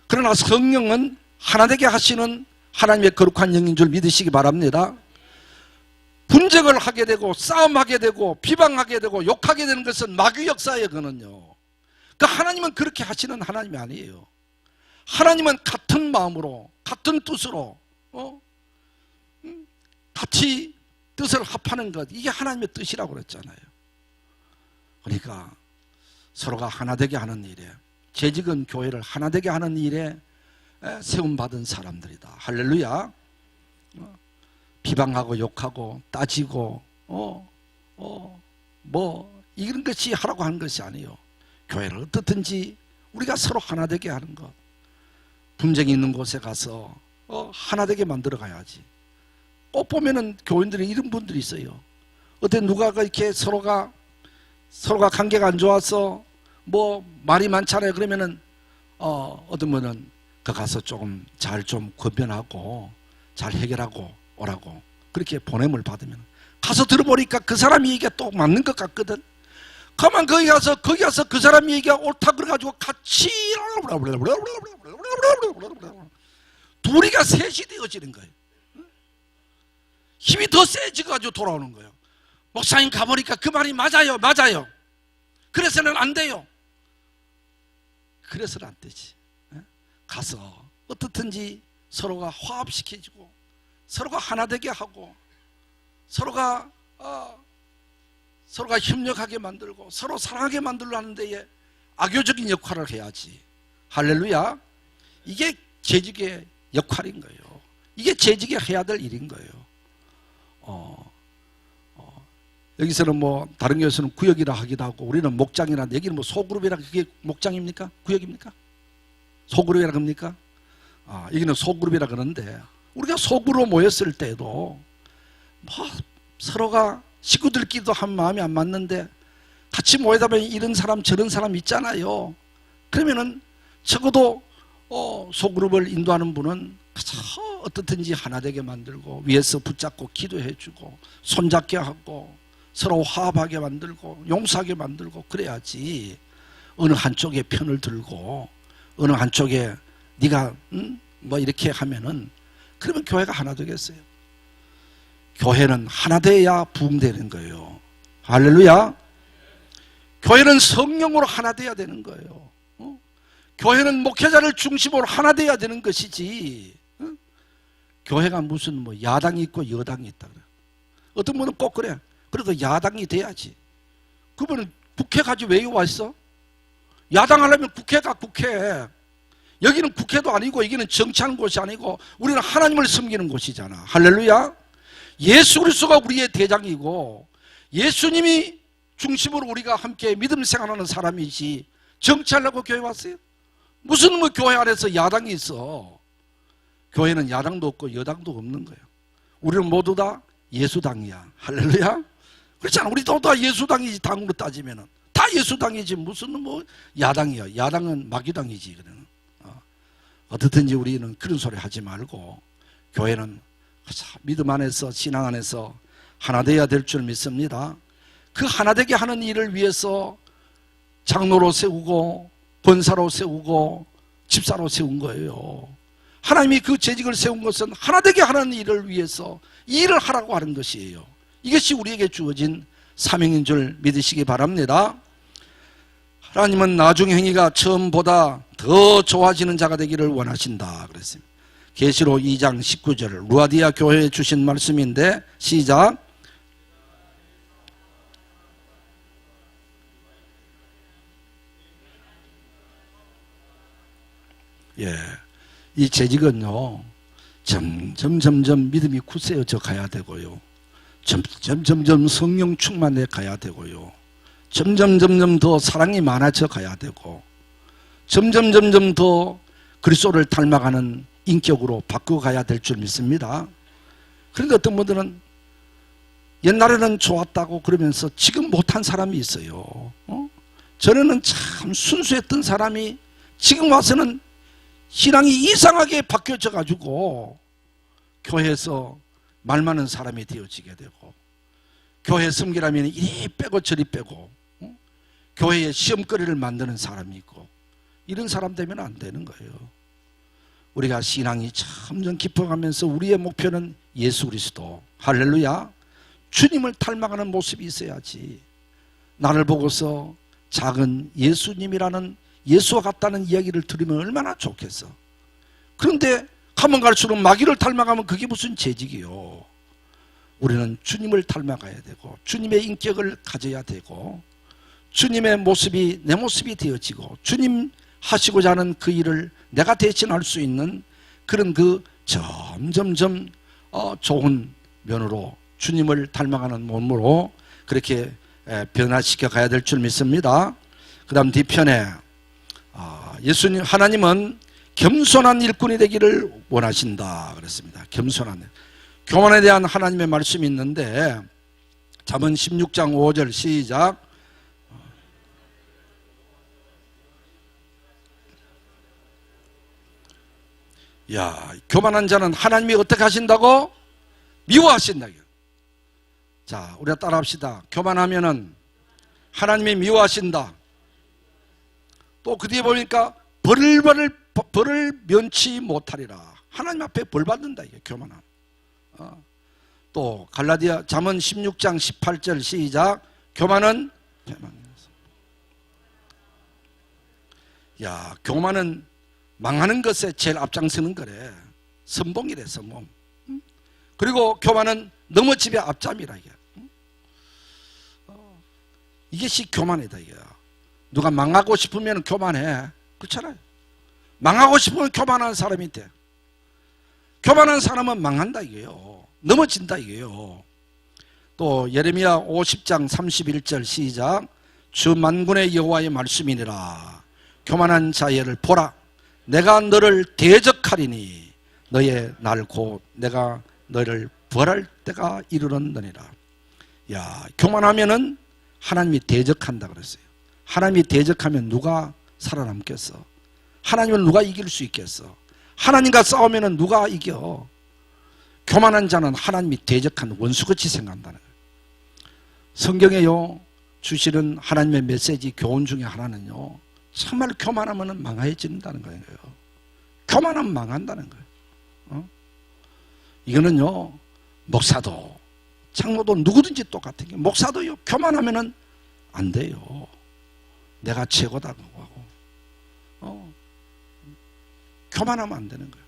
그러나 성령은 하나 되게 하시는 하나님의 거룩한 영인 줄 믿으시기 바랍니다. 분쟁을 하게 되고 싸움하게 되고 비방하게 되고 욕하게 되는 것은 마귀 역사예요. 그거는요. 그 하나님은 그렇게 하시는 하나님이 아니에요. 하나님은 같은 마음으로 같은 뜻으로 같이 뜻을 합하는 것, 이게 하나님의 뜻이라고 그랬잖아요. 그러니까 서로가 하나 되게 하는 일에, 재직은 교회를 하나 되게 하는 일에 세움받은 사람들이다. 할렐루야. 비방하고 욕하고 따지고 이런 것이 하라고 하는 것이 아니에요. 교회를 어떻든지 우리가 서로 하나 되게 하는 것, 분쟁이 있는 곳에 가서 하나 되게 만들어 가야지. 꼭 보면은 교인들이 이런 분들이 있어요. 어때 누가 이렇게 서로가 관계가 안 좋아서 뭐 말이 많잖아요. 그러면은 어떤 분은 그 가서 조금 잘 좀 권변하고 잘 해결하고 오라고 그렇게 보냄을 받으면 가서 들어보니까 그 사람 얘기가 또 맞는 것 같거든. 그만 거기 가서 그 사람 얘기가 옳다 그래가지고 같이 둘이가 셋이 되어지는 거예요. 힘이 더 세져가지고 돌아오는 거예요. 목사님 가보니까 그 말이 맞아요. 그래서는 안 돼요. 그래서는 안 되지. 가서 어떻든지 서로가 화합시켜주고 서로가 하나 되게 하고 서로가 협력하게 만들고 서로 사랑하게 만들려는 데에 악교적인 역할을 해야지. 할렐루야. 이게 재직의 역할인 거예요. 이게 재직이 해야 될 일인 거예요. 여기서는 뭐 다른 교회에서는 구역이라 하기도 하고 우리는 목장이라, 여기는 뭐 소그룹이라, 그게 목장입니까? 구역입니까? 소그룹이라 합니까? 여기는 소그룹이라 그러는데, 우리가 소그룹으로 모였을 때도 뭐 서로가 식구들끼리도 한 마음이 안 맞는데 같이 모이다 보면 이런 사람 저런 사람 있잖아요. 그러면은 적어도 소그룹을 인도하는 분은 어떻든지 하나 되게 만들고 위에서 붙잡고 기도해주고 손잡게 하고 서로 화합하게 만들고 용서하게 만들고 그래야지. 어느 한쪽에 편을 들고 어느 한쪽에 네가 뭐 이렇게 하면은 그러면 교회가 하나 되겠어요? 교회는 하나 돼야 부흥되는 거예요. 할렐루야. 교회는 성령으로 하나 돼야 되는 거예요. 교회는 목회자를 중심으로 하나 돼야 되는 것이지. 교회가 무슨 뭐 야당이 있고 여당이 있다 그래. 어떤 분은 꼭 그래. 그래도 야당이 돼야지. 그분은 국회 가지고 왜 왔어? 야당하려면 국회가 국회. 여기는 국회도 아니고 여기는 정치하는 곳이 아니고 우리는 하나님을 섬기는 곳이잖아. 할렐루야. 예수 그리스도가 우리의 대장이고 예수님이 중심으로 우리가 함께 믿음 생활하는 사람이지 정치하려고 교회 왔어요? 무슨 뭐 교회 안에서 야당이 있어. 교회는 야당도 없고 여당도 없는 거예요. 우리는 모두 다 예수당이야. 할렐루야. 그렇지 않아? 우리도 다 예수당이지. 당으로 따지면은 다 예수당이지 무슨 뭐 야당이야. 야당은 마귀당이지. 그러는. 어떻든지 우리는 그런 소리 하지 말고 교회는 믿음 안에서 신앙 안에서 하나 되어야 될 줄 믿습니다. 그 하나 되게 하는 일을 위해서 장로로 세우고 권사로 세우고 집사로 세운 거예요. 하나님이 그 재직을 세운 것은 하나 되게 하는 일을 위해서 일을 하라고 하는 것이에요. 이것이 우리에게 주어진 사명인 줄 믿으시기 바랍니다. 하나님은 나중 행위가 처음보다 더 좋아지는 자가 되기를 원하신다 그랬습니다. 계시록 2장 19절 루아디아 교회에 주신 말씀인데 시작. 예, 이 재직은요 점점 믿음이 굳세어져 가야 되고요, 점점 성령 충만해 가야 되고요, 점점 더 사랑이 많아져 가야 되고, 점점 더 그리스도를 닮아가는 인격으로 바꿔가야 될 줄 믿습니다. 그런데 어떤 분들은 옛날에는 좋았다고 그러면서 지금 못한 사람이 있어요. 전에는 참 순수했던 사람이 지금 와서는 신앙이 이상하게 바뀌어져 가지고 교회에서 말 많은 사람이 되어지게 되고, 교회 섬기라면 이리 빼고 저리 빼고, 교회에 시험거리를 만드는 사람이 있고, 이런 사람 되면 안 되는 거예요. 우리가 신앙이 점점 깊어가면서 우리의 목표는 예수 그리스도, 할렐루야, 주님을 닮아가는 모습이 있어야지. 나를 보고서 작은 예수님이라는 예수와 같다는 이야기를 들으면 얼마나 좋겠어. 그런데 가면 갈수록 마귀를 닮아가면 그게 무슨 재직이요. 우리는 주님을 닮아가야 되고 주님의 인격을 가져야 되고 주님의 모습이 내 모습이 되어지고 주님 하시고자 하는 그 일을 내가 대신할 수 있는 그런 그 점점 좋은 면으로 주님을 닮아가는 몸으로 그렇게 변화시켜 가야 될 줄 믿습니다. 그 다음 뒤편에 예수님 하나님은 겸손한 일꾼이 되기를 원하신다 그랬습니다. 겸손한 일. 교만에 대한 하나님의 말씀이 있는데 잠언 16장 5절 시작. 야, 교만한 자는 하나님이 어떻게 하신다고? 미워하신다. 자, 우리가 따라합시다. 교만하면은 하나님이 미워하신다. 또 그 뒤에 보니까 벌을 면치 못하리라. 하나님 앞에 벌 받는다. 이게 교만함. 또 갈라디아 잠언 16장 18절 시작. 교만은 야, 교만은 망하는 것에 제일 앞장서는 거래. 선봉이래, 선봉. 그리고 교만은 넘어집의 앞잠이라 이게. 이것이 교만이다 이게. 누가 망하고 싶으면 교만해. 그렇잖아요. 망하고 싶으면 교만한 사람이 돼. 교만한 사람은 망한다 이게요. 넘어진다 이게요. 또 예레미야 50장 31절 시작. 주 만군의 여호와의 말씀이니라. 교만한 자애를 보라. 내가 너를 대적하리니 너의 날 곧 내가 너를 벌할 때가 이르렀느니라. 야, 교만하면은 하나님이 대적한다 그랬어요. 하나님이 대적하면 누가 살아남겠어? 하나님은 누가 이길 수 있겠어? 하나님과 싸우면은 누가 이겨? 교만한 자는 하나님이 대적한 원수같이 생각한다는 거예요. 성경에요 주시는 하나님의 메시지 교훈 중에 하나는요, 정말 교만하면 망해진다는 거예요. 교만하면 망한다는 거예요. 이거는요 목사도 장로도 누구든지 똑같은 게, 목사도요 교만하면 안 돼요. 내가 최고다고 하고 교만하면 안 되는 거예요.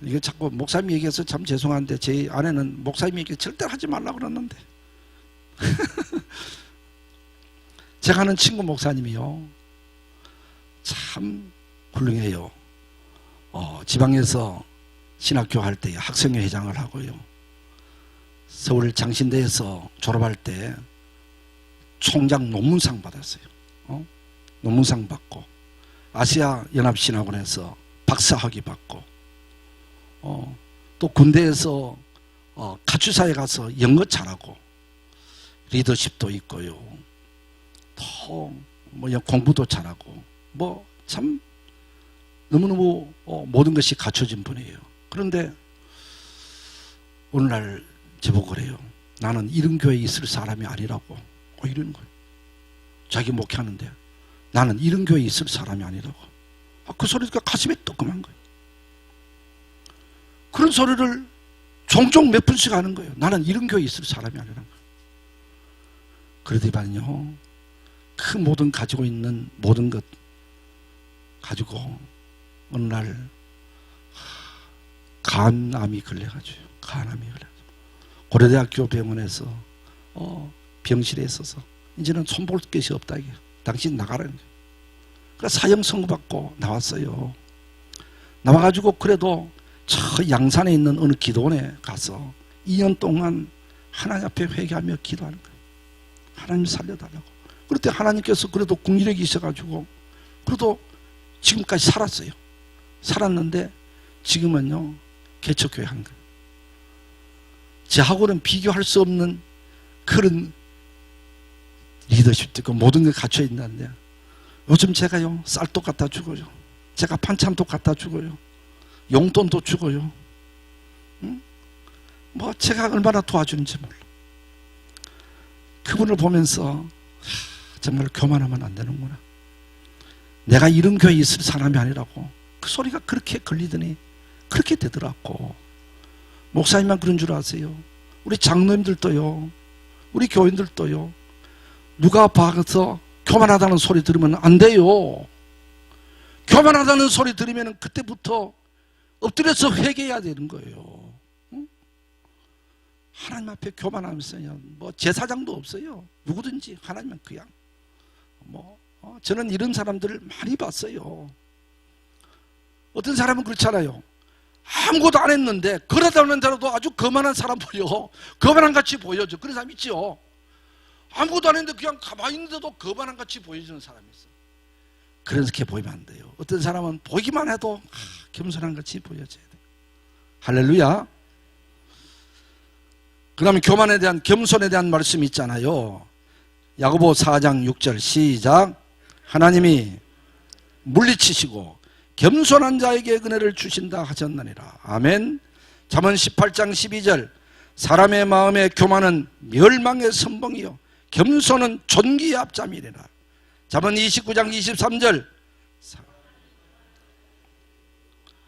이게 자꾸 목사님 얘기해서 참 죄송한데 제 아내는 목사님 얘기 절대 하지 말라고 그러는데 제가 아는 친구 목사님이요, 참 훌륭해요. 지방에서 신학교 할 때 학생회 회장을 하고요, 서울 장신대에서 졸업할 때 총장 논문상 받았어요. 논문상 받고, 아시아 연합신학원에서 박사학위 받고, 또 군대에서 가추사에 가서 영어 잘하고 리더십도 있고요, 또 뭐 공부도 잘하고, 뭐 참 너무너무 모든 것이 갖춰진 분이에요. 그런데 오늘날 제보고 그래요. 나는 이런 교회에 있을 사람이 아니라고. 이러는 거예요. 자기 목회하는데 나는 이런 교회에 있을 사람이 아니라고. 그 소리가 가슴에 뜨끔한 거예요. 그런 소리를 종종 몇 분씩 하는 거예요. 나는 이런 교회에 있을 사람이 아니라는 거예요. 그러더니만요, 그 모든 가지고 있는 모든 것 가지고 어느 날 간암이 걸려가지고, 간암이 걸려가지고 고려대학교 병원에서 병실에 있어서 이제는 손볼 것이 없다, 이게. 당신 나가라는 거예요. 그래서 사형 선고받고 나왔어요. 나와가지고 그래도 저 양산에 있는 어느 기도원에 가서 2년 동안 하나님 앞에 회개하며 기도하는 거예요. 하나님 살려달라고. 그럴 때 하나님께서 그래도 국리력이 있어가지고 그래도 지금까지 살았어요. 살았는데 지금은요, 개척교회 한 거예요. 저하고는 비교할 수 없는 그런 리더십도 있고 모든 게 갖춰 있는데, 요즘 제가요, 쌀도 갖다 주고요, 제가 반찬도 갖다 주고요, 용돈도 주고요, 뭐 제가 얼마나 도와주는지 몰라. 그분을 보면서 정말 교만하면 안 되는구나. 내가 이런 교회에 있을 사람이 아니라고. 그 소리가 그렇게 걸리더니 그렇게 되더라고. 목사님만 그런 줄 아세요? 우리 장로님들도요, 우리 교인들도요, 누가 봐서 교만하다는 소리 들으면 안 돼요. 교만하다는 소리 들으면 그때부터 엎드려서 회개해야 되는 거예요. 응? 하나님 앞에 교만하면서요, 뭐 제사장도 없어요. 누구든지 하나님은 그냥 저는 이런 사람들을 많이 봤어요. 어떤 사람은 그렇잖아요. 아무것도 안 했는데 걸어다니는 자라도 아주 거만한 사람 보여. 거만한 같이 보여져. 그런 사람 있죠. 아무것도 안 했는데 그냥 가만히 있는데도 거만한 같이 보여주는 사람이 있어. 그렇게 보이면 안 돼요. 어떤 사람은 보기만 해도 겸손한 같이 보여져야 돼요. 할렐루야. 그 다음에 교만에 대한, 겸손에 대한 말씀이 있잖아요. 야고보 4장 6절 시작. 하나님이 물리치시고 겸손한 자에게 은혜를 주신다 하셨느니라. 아멘. 잠언 18장 12절. 사람의 마음의 교만은 멸망의 선봉이요 겸손은 존귀의 앞잠이니라. 잠언 29장 23절.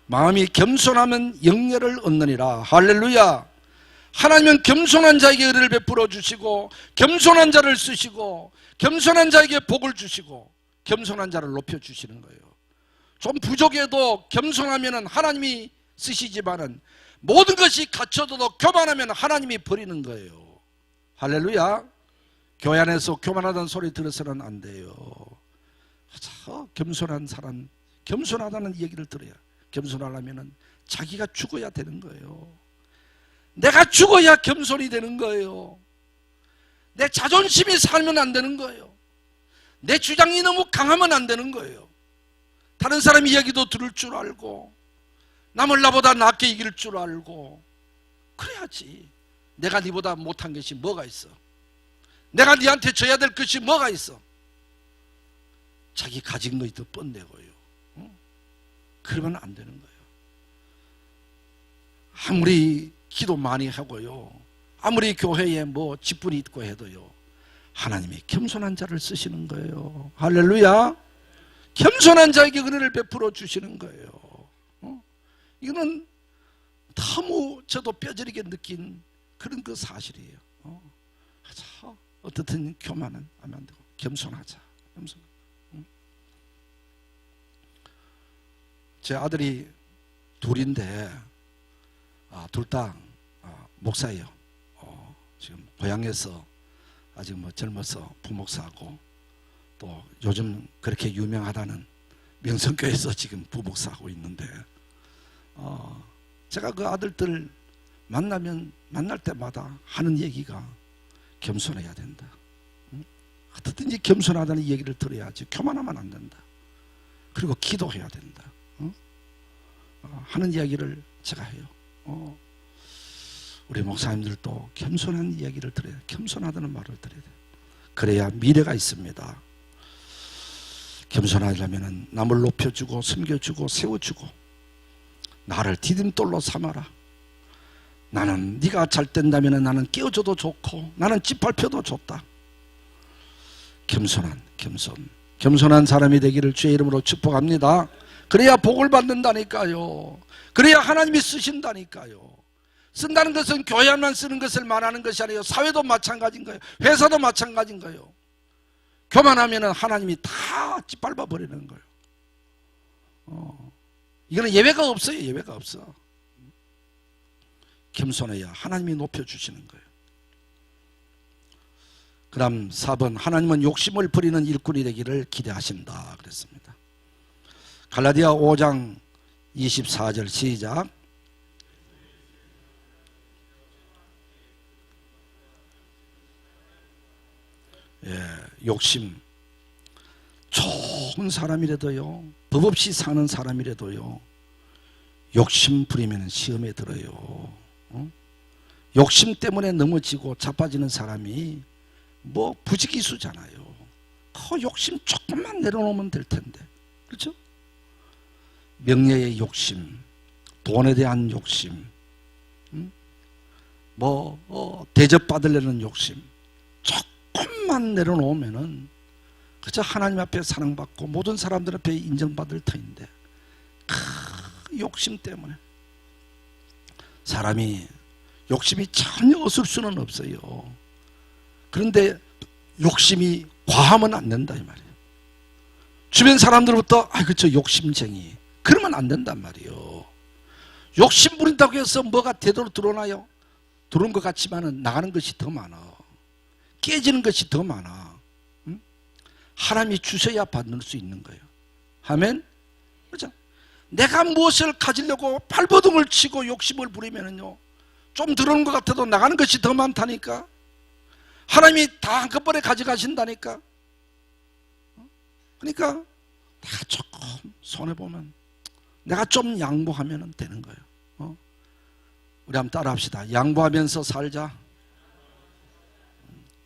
마음이 겸손하면 영예를 얻느니라. 할렐루야. 하나님은 겸손한 자에게 은혜를 베풀어 주시고, 겸손한 자를 쓰시고, 겸손한 자에게 복을 주시고, 겸손한 자를 높여 주시는 거예요. 좀 부족해도 겸손하면 하나님이 쓰시지만은 모든 것이 갖춰져도 교만하면 하나님이 버리는 거예요. 할렐루야. 교회 안에서 교만하다는 소리 들어서는 안 돼요. 겸손한 사람, 겸손하다는 얘기를 들어야, 겸손하려면 자기가 죽어야 되는 거예요. 내가 죽어야 겸손이 되는 거예요. 내 자존심이 살면 안 되는 거예요. 내 주장이 너무 강하면 안 되는 거예요. 다른 사람 이야기도 들을 줄 알고, 남을 나보다 낫게 이길 줄 알고, 그래야지. 내가 네보다 못한 것이 뭐가 있어? 내가 네한테 줘야 될 것이 뭐가 있어? 자기 가진 것이 더 뻔내고요. 그러면 안 되는 거예요. 아무리 기도 많이 하고요, 아무리 교회에 뭐 직분이 있고 해도요, 하나님이 겸손한 자를 쓰시는 거예요. 할렐루야. 겸손한 자에게 은혜를 베풀어 주시는 거예요. 이거는 너무 저도 뼈저리게 느낀 그런 그 사실이에요. 어떻든 교만은 하면 안 되고 겸손하자. 겸손. 제 아들이 둘인데 둘 다 목사예요. 지금 고향에서 아직 뭐 젊어서 부목사하고 또 요즘 그렇게 유명하다는 명성교회에서 지금 부목사하고 있는데, 제가 그 아들들 만날 때마다 하는 얘기가 겸손해야 된다. 어떻든지 겸손하다는 얘기를 들어야지 교만하면 안 된다. 그리고 기도해야 된다. 하는 이야기를 제가 해요. 우리 목사님들도 겸손한 이야기를 들어야 돼. 겸손하다는 말을 들어야 돼. 그래야 미래가 있습니다. 겸손하려면 남을 높여주고 섬겨주고 세워주고 나를 디딤돌로 삼아라. 나는 네가 잘 된다면 나는 끼워줘도 좋고 나는 짓밟혀도 좋다. 겸손한 사람이 되기를 주의 이름으로 축복합니다. 그래야 복을 받는다니까요. 그래야 하나님이 쓰신다니까요. 쓴다는 것은 교회만 쓰는 것을 말하는 것이 아니에요. 사회도 마찬가지인 거예요. 회사도 마찬가지인 거예요. 교만하면 하나님이 다 짓밟아 버리는 거예요. 이거는 예외가 없어요. 예외가 없어. 겸손해야 하나님이 높여주시는 거예요. 그 다음 4번, 하나님은 욕심을 부리는 일꾼이 되기를 기대하신다 그랬습니다. 갈라디아 5장 24절 시작. 욕심. 좋은 사람이라도요, 법 없이 사는 사람이라도요, 욕심 부리면 시험에 들어요. 욕심 때문에 넘어지고 자빠지는 사람이 뭐 부지기수잖아요. 그 욕심 조금만 내려놓으면 될 텐데, 그렇죠? 명예의 욕심, 돈에 대한 욕심, 대접받으려는 욕심 조금만 내려놓으면은 그저 하나님 앞에 사랑받고 모든 사람들 앞에 인정받을 터인데, 욕심 때문에 사람이 욕심이 전혀 없을 수는 없어요. 그런데 욕심이 과하면 안 된다 이 말이에요. 주변 사람들부터 그쵸 욕심쟁이 그러면 안 된단 말이에요. 욕심 부린다고 해서 뭐가 제대로 드러나요? 들어온 것 같지만은 나가는 것이 더 많아. 깨지는 것이 더 많아. 하나님이 주셔야 받을 수 있는 거예요. 아멘? 그렇죠? 내가 무엇을 가지려고 발버둥을 치고 욕심을 부리면은요, 좀 들어오는 것 같아도 나가는 것이 더 많다니까. 하나님이 다 한꺼번에 가져가신다니까. 그러니까 내가 조금 손해보면 내가 좀 양보하면 되는 거예요. 우리 한번 따라 합시다. 양보하면서 살자.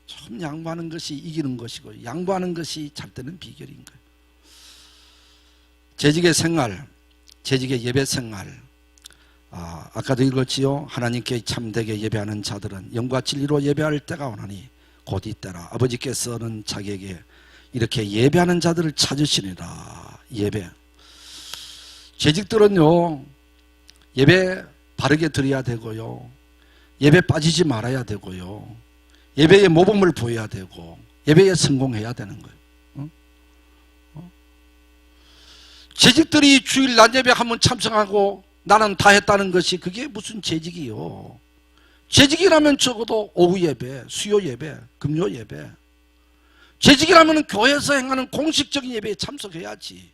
좀 양보하는 것이 이기는 것이고 양보하는 것이 잘 되는 비결인 거예요. 재직의 생활, 재직의 예배 생활. 아까도 읽었지요. 하나님께 참되게 예배하는 자들은 영과 진리로 예배할 때가 오나니 곧 이때라. 아버지께서는 자기에게 이렇게 예배하는 자들을 찾으시니라. 예배. 재직들은요, 예배 바르게 드려야 되고요, 예배 빠지지 말아야 되고요, 예배에 모범을 보여야 되고 예배에 성공해야 되는 거예요. 재직들이 주일 낮 예배 한번 참석하고 나는 다 했다는 것이 그게 무슨 재직이요. 재직이라면 적어도 오후 예배, 수요 예배, 금요 예배, 재직이라면 교회에서 행하는 공식적인 예배에 참석해야지.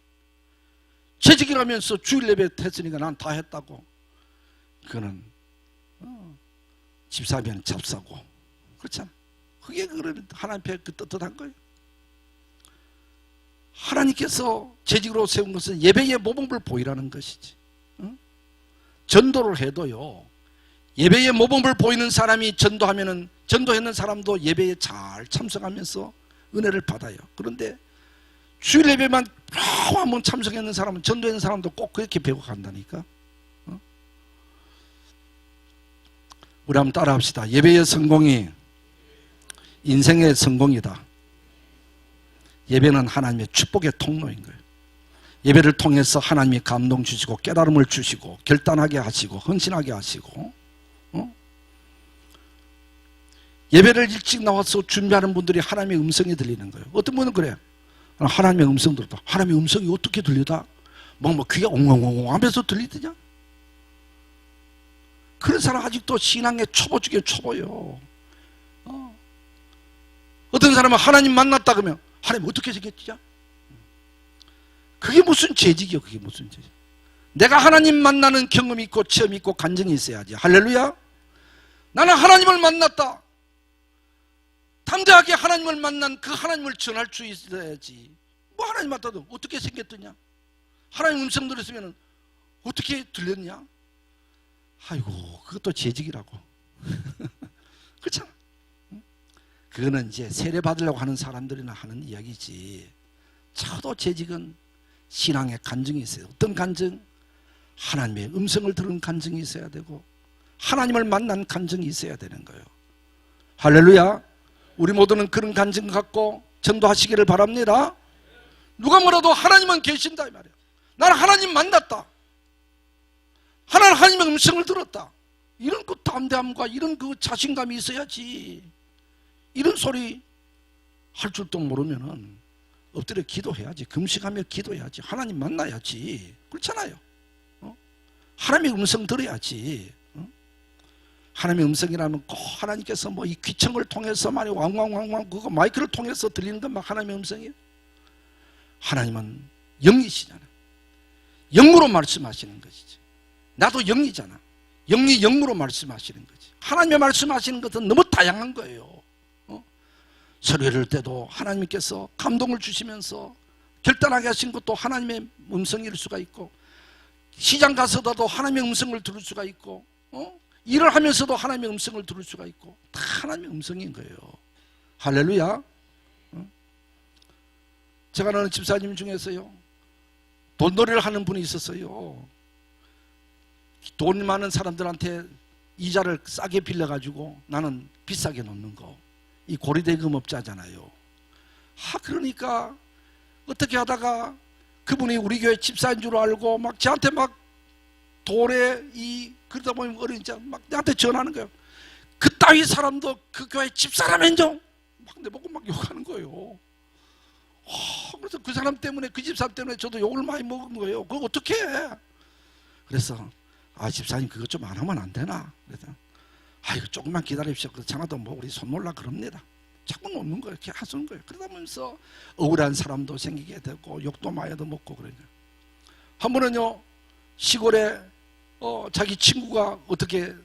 재직이라면서 주일 예배 했으니까 난 다 했다고, 그거는 집사면 잡사고, 그렇잖아. 그게 그런 하나님 앞에 그 떳떳한 거예요. 하나님께서 재직으로 세운 것은 예배의 모범을 보이라는 것이지. 전도를 해도요, 예배의 모범을 보이는 사람이 전도하면은 전도했는 사람도 예배에 잘 참석하면서 은혜를 받아요. 그런데 주일 예배만 한번 참석했는 사람은 전도했는 사람도 꼭 그렇게 배고 간다니까. 우리 한번 따라 합시다. 예배의 성공이 인생의 성공이다. 예배는 하나님의 축복의 통로인 거예요. 예배를 통해서 하나님이 감동 주시고 깨달음을 주시고 결단하게 하시고 헌신하게 하시고, 예배를 일찍 나와서 준비하는 분들이 하나님의 음성이 들리는 거예요. 어떤 분은 그래요. 하나님의 음성 들었다. 하나님의 음성이 어떻게 들리다? 뭐 귀가 옹옹옹 하면서 들리더냐? 그런 사람 아직도 신앙의 초보 중에 초보요. 어떤 사람은 하나님 만났다 그러면 하나님 어떻게 생겼지? 그게 무슨 재직이요? 그게 무슨 재직? 내가 하나님 만나는 경험이 있고 체험이 있고 간증이 있어야지. 할렐루야. 나는 하나님을 만났다. 담대하게 하나님을 만난 그 하나님을 전할 수 있어야지. 뭐 하나님 만나도 어떻게 생겼더냐? 하나님 음성 들었으면 어떻게 들렸냐? 아이고, 그것도 재직이라고. 그렇잖아. 그거는 이제 세례 받으려고 하는 사람들이나 하는 이야기지. 저도 재직은 신앙의 간증이 있어요. 어떤 간증? 하나님의 음성을 들은 간증이 있어야 되고 하나님을 만난 간증이 있어야 되는 거예요. 할렐루야. 우리 모두는 그런 간증 갖고 전도하시기를 바랍니다. 누가 뭐라도 하나님은 계신다 이 말이에요. 나는 하나님 만났다. 하나님의 음성을 들었다. 이런 그 담대함과 이런 그 자신감이 있어야지. 이런 소리 할 줄도 모르면은 엎드려 기도해야지. 금식하며 기도해야지. 하나님 만나야지. 그렇잖아요. 하나님의 음성 들어야지. 하나님의 음성이라면 꼭 하나님께서 뭐 이 귀청을 통해서 말이 왕왕왕왕 그거 마이크를 통해서 들리는 건 막 하나님의 음성이에요. 하나님은 영이시잖아. 영으로 말씀하시는 것이지. 나도 영이잖아. 영이 영으로 말씀하시는 거지. 하나님의 말씀하시는 것은 너무 다양한 거예요. 설교를 때도 하나님께서 감동을 주시면서 결단하게 하신 것도 하나님의 음성일 수가 있고, 시장 가서도 하나님의 음성을 들을 수가 있고, 일을 하면서도 하나님의 음성을 들을 수가 있고, 다 하나님의 음성인 거예요. 할렐루야. 제가 아는 집사님 중에서요, 돈놀이를 하는 분이 있었어요. 돈 많은 사람들한테 이자를 싸게 빌려가지고 나는 비싸게 놓는 거. 이 고리대금업자잖아요. 그러니까 어떻게 하다가 그분이 우리 교회 집사인 줄 알고 막 저한테 막 돈에 그러다 보면 어린이자 막 나한테 전화하는 거예요. 그따위 사람도 그 교회 집사라면 좀 막 내보고 막 욕하는 거예요. 그래서 그 사람 때문에, 그 집사람 때문에 저도 욕을 많이 먹은 거예요. 그거 어떻게 해? 그래서 집사님 그거 좀 안 하면 안 되나? 그래서 이거 조금만 기다립시오. 그렇잖아도 뭐 우리 손 놀라 그럽니다. 자꾸 놓는 거예요. 이렇게 하는 거예요. 그러다 보면서 억울한 사람도 생기게 되고 욕도 많이 얻어먹고 그러냐. 한 번은요, 시골에 자기 친구가 어떻게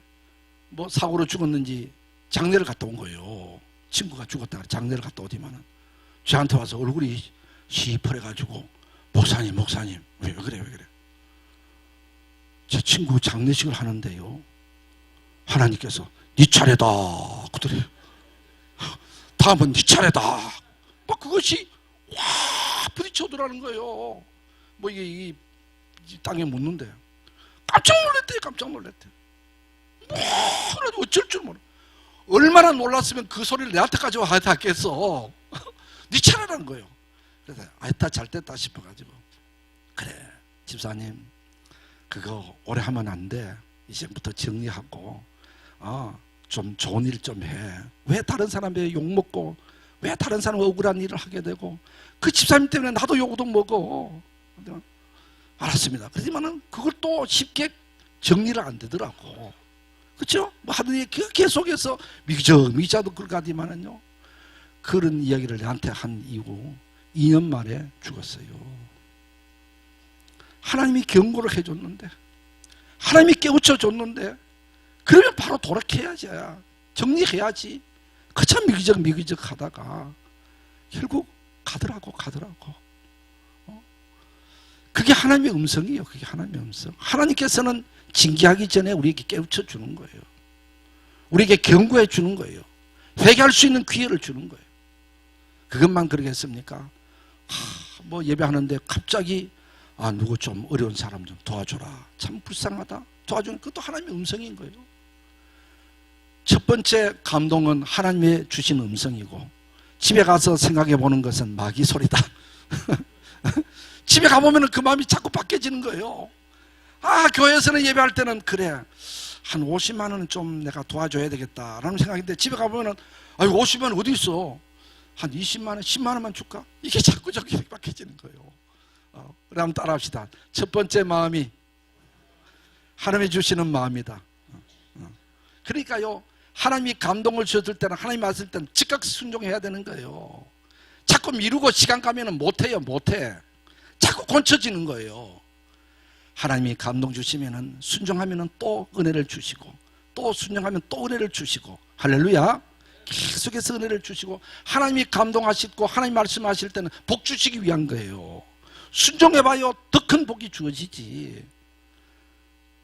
뭐 사고로 죽었는지 장례를 갔다 온 거예요. 친구가 죽었다 그래 장례를 갔다 오더만은 저한테 와서 얼굴이 시퍼래가지고 목사님 왜 그래 제 친구 장례식을 하는데요, 하나님께서 네 차례다 그러더래요. 다음은 네 차례다. 막 그것이 와 부딪혀오더라는 거예요. 뭐 이게 이 땅에 묻는데 깜짝 놀랐대. 뭐 어쩔 줄 몰라. 얼마나 놀랐으면 그 소리를 내한테까지 와야 닿겠어. 네 차례라는 거예요. 그래서 다 잘 됐다 싶어가지고, 그래 집사님 그거 오래 하면 안 돼. 이제부터 정리하고 좀 좋은 일 좀 해. 왜 다른 사람의 욕먹고 왜 다른 사람 억울한 일을 하게 되고, 그 집사님 때문에 나도 욕도 먹어. 알았습니다. 그렇지만은 그걸 또 쉽게 정리를 안 되더라고. 그렇죠? 뭐 하더니 그 계속해서 미자도 그렇게 하더만은요, 그런 이야기를 나한테 한 이후 2년 만에 죽었어요. 하나님이 경고를 해줬는데, 하나님이 깨우쳐 줬는데, 그러면 바로 돌이켜야지. 정리해야지. 그참 미기적 하다가 결국 가더라고. 그게 하나님의 음성이에요. 그게 하나님의 음성. 하나님께서는 징계하기 전에 우리에게 깨우쳐 주는 거예요. 우리에게 경고해 주는 거예요. 회개할 수 있는 기회를 주는 거예요. 그것만 그러겠습니까? 뭐 예배하는데 갑자기 누구 좀 어려운 사람 좀 도와줘라. 참 불쌍하다. 도와주는 그것도 하나님의 음성인 거예요. 첫 번째 감동은 하나님의 주신 음성이고, 집에 가서 생각해 보는 것은 마귀 소리다. 집에 가보면 그 마음이 자꾸 바뀌어지는 거예요. 교회에서는 예배할 때는 그래 한 50만 원은 좀 내가 도와줘야 되겠다라는 생각인데, 집에 가보면 50만 원 어디 있어? 한 20만 원, 10만 원만 줄까? 이게 자꾸 저렇게 바뀌어지는 거예요. 그래 한번 따라합시다. 첫 번째 마음이 하나님이 주시는 마음이다. 그러니까요, 하나님이 감동을 주셨을 때는, 하나님 말씀을 때는 즉각 순종해야 되는 거예요. 자꾸 자꾸 미루고 시간 가면은 못해요. 못해. 자꾸 곤쳐지는 거예요. 하나님이 감동 주시면은 순종하면은 또 은혜를 주시고, 또 순종하면 또 은혜를 주시고, 할렐루야. 계속해서 은혜를 주시고, 하나님이 감동하시고 하나님 말씀하실 때는 복 주시기 위한 거예요. 순종해봐요. 더 큰 복이 주어지지.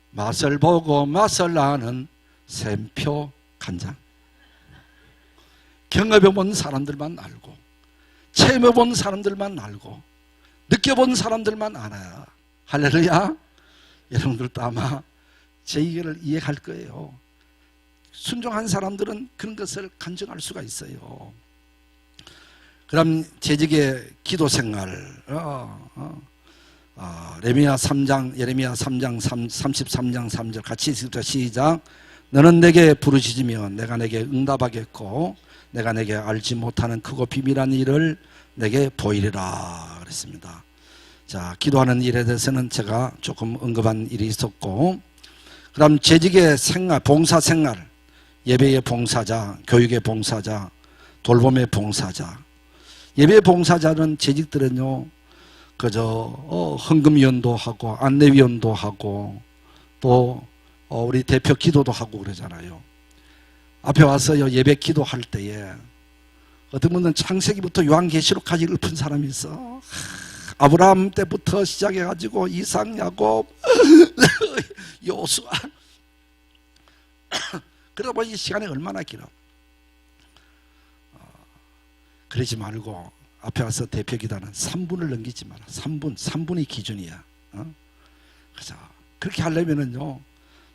맛을 보고 맛을 아는 샘표 간장. 경험해본 사람들만 알고, 체험해본 사람들만 알고, 느껴본 사람들만 알아요. 할렐루야. 여러분들도 아마 제 얘기를 이해할 거예요. 순종한 사람들은 그런 것을 간증할 수가 있어요. 그럼 재직의 기도 생활, 예레미야 3장 33장 3절 같이 읽읍시다. 시작. 너는 내게 부르짖으며 내가 내게 응답하겠고 내가 내게 알지 못하는 크고 비밀한 일을 내게 보이리라 그랬습니다. 자, 기도하는 일에 대해서는 제가 조금 언급한 일이 있었고, 그다음 재직의 생활, 봉사 생활, 예배의 봉사자, 교육의 봉사자, 돌봄의 봉사자. 예배 봉사자는 재직들은요, 그저 헌금위원도 하고 안내위원도 하고 또 우리 대표 기도도 하고 그러잖아요. 앞에 와서요 예배 기도할 때에 어떤 분은 창세기부터 요한계시록까지 읊은 사람이 있어. 아브라함 때부터 시작해가지고 이삭, 야곱, 요수아. 그러다 보니 이 시간이 얼마나 길어. 그러지 말고 앞에 와서 대표 기도는 3분을 넘기지 마라. 3분이 기준이야. 그죠? 그렇게 하려면은요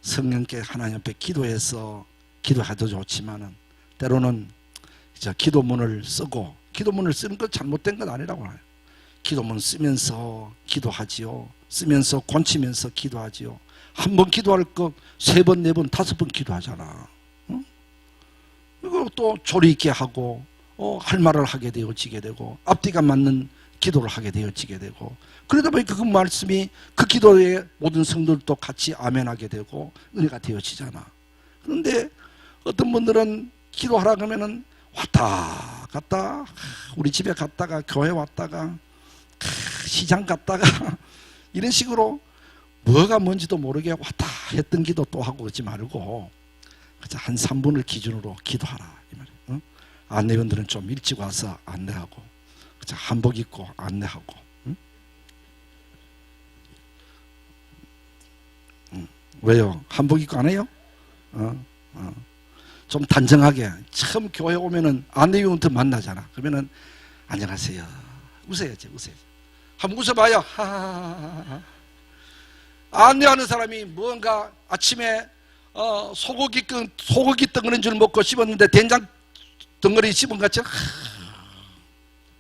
성령께 하나님 앞에 기도해서 기도해도 좋지만은 때로는 기도문을 쓰고, 기도문을 쓰는 건 잘못된 건 아니라고 해요. 기도문 쓰면서 기도하지요. 쓰면서 권치면서 기도하지요. 한 번 기도할 거 3번, 4번, 5번 기도하잖아. 응? 이거 또 조리 있게 하고 할 말을 하게 되어지게 되고 앞뒤가 맞는 기도를 하게 되어지게 되고, 그러다 보니 그 말씀이 그 기도에 모든 성도들도 같이 아멘하게 되고 은혜가 되어지잖아. 그런데 어떤 분들은 기도하라 그러면은 왔다 갔다, 우리 집에 갔다가 교회 왔다가 시장 갔다가 이런 식으로 뭐가 뭔지도 모르게 왔다 했던 기도 또 하고 그러지 말고 한 3분을 기준으로 기도하라 이 말이에요. 응? 안내원들은 좀 일찍 와서 안내하고 한복 입고 안내하고, 응? 왜요? 한복 입고 안 해요? 좀 단정하게. 처음 교회 오면은 안내위원부터 만나잖아. 그러면은 안녕하세요. 웃어야지, 웃어야지. 한번 웃어봐요. 하하하하. 안내하는 사람이 뭔가 아침에 소고기 덩어리인 줄 먹고 씹었는데 된장 덩어리 씹은 것 같이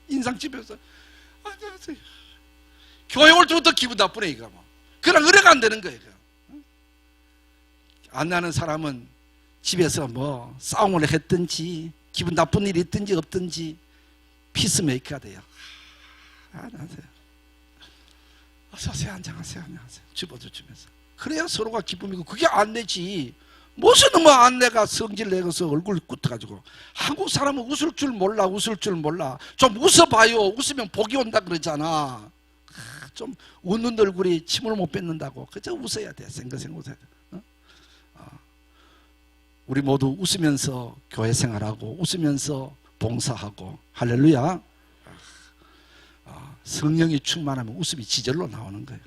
인상 찝혀서 안녕하세요. 교회 올 때부터 기분 나쁘네 이거. 그냥 의뢰가 안 되는 거예요. 안내하는 사람은 집에서 뭐 싸움을 했든지 기분 나쁜 일이 있든지 없든지 피스메이커가 돼요. 안녕하세요. 어서오세요. 안녕하세요. 안녕하세요. 집어도 주면서. 그래야 서로가 기쁨이고 그게 안내지. 무슨 뭐 안내가 성질 내고서 얼굴 굳어가지고. 한국 사람은 웃을 줄 몰라. 웃을 줄 몰라. 좀 웃어봐요. 웃으면 복이 온다 그러잖아. 좀 웃는 얼굴이 침을 못 뱉는다고. 그저 웃어야 돼. 생각생 웃어야 돼. 우리 모두 웃으면서 교회 생활하고 웃으면서 봉사하고. 할렐루야. 성령이 충만하면 웃음이 지절로 나오는 거예요.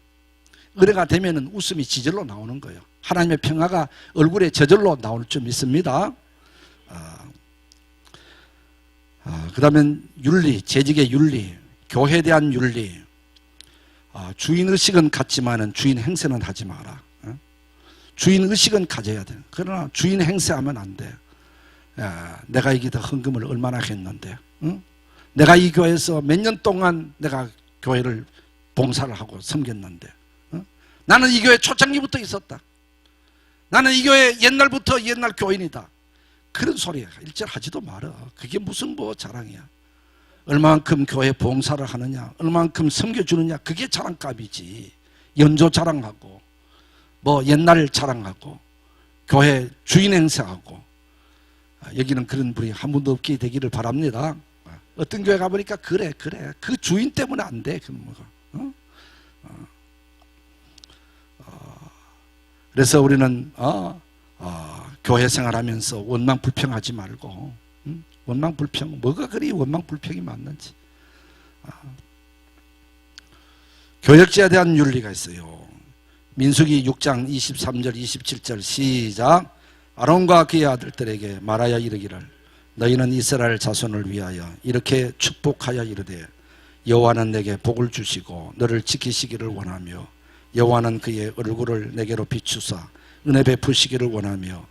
은혜가 되면은 웃음이 지절로 나오는 거예요. 하나님의 평화가 얼굴에 저절로 나올 줄 믿습니다. 그 다음에 윤리, 재직의 윤리, 교회에 대한 윤리. 주인의식은 갖지만은 주인 행세는 하지 마라. 주인의식은 가져야 돼. 그러나 주인 행세하면 안 돼. 내가 여기다 헌금을 얼마나 했는데, 응? 내가 이 교회에서 몇 년 동안 내가 교회를 봉사를 하고 섬겼는데, 응? 나는 이 교회 초창기부터 있었다. 나는 이 교회 옛날부터 옛날 교인이다. 그런 소리 일절 하지도 말아. 그게 무슨 뭐 자랑이야. 얼마만큼 교회 봉사를 하느냐, 얼마만큼 섬겨주느냐, 그게 자랑감이지. 연조 자랑하고 뭐 옛날 자랑하고 교회 주인 행세하고 여기는 그런 분이 한 분도 없게 되기를 바랍니다. 어떤 교회 가보니까 그래 그 주인 때문에 안 돼. 그 뭐가. 그래서 우리는 교회 생활하면서 원망 불평하지 말고 원망 불평 뭐가 그리 원망 불평이 맞는지. 교역자에 대한 윤리가 있어요. 민수기 6장 23절 27절 시작. 아론과 그의 아들들에게 말하여 이르기를 너희는 이스라엘 자손을 위하여 이렇게 축복하여 이르되 여호와는 내게 복을 주시고 너를 지키시기를 원하며 여호와는 그의 얼굴을 내게로 비추사 은혜 베푸시기를 원하며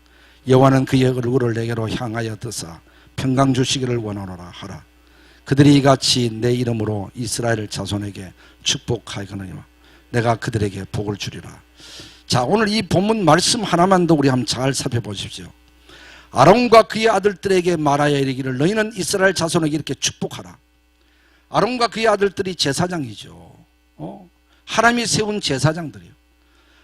여호와는 그의 얼굴을 내게로 향하여 드사 평강 주시기를 원하노라 하라. 그들이 이같이 내 이름으로 이스라엘 자손에게 축복하거니와 내가 그들에게 복을 주리라. 자, 오늘 이 본문 말씀 하나만 더 우리 한번 잘 살펴보십시오. 아론과 그의 아들들에게 말하여 이르기를 너희는 이스라엘 자손에게 이렇게 축복하라. 아론과 그의 아들들이 제사장이죠. 하나님이 세운 제사장들이요.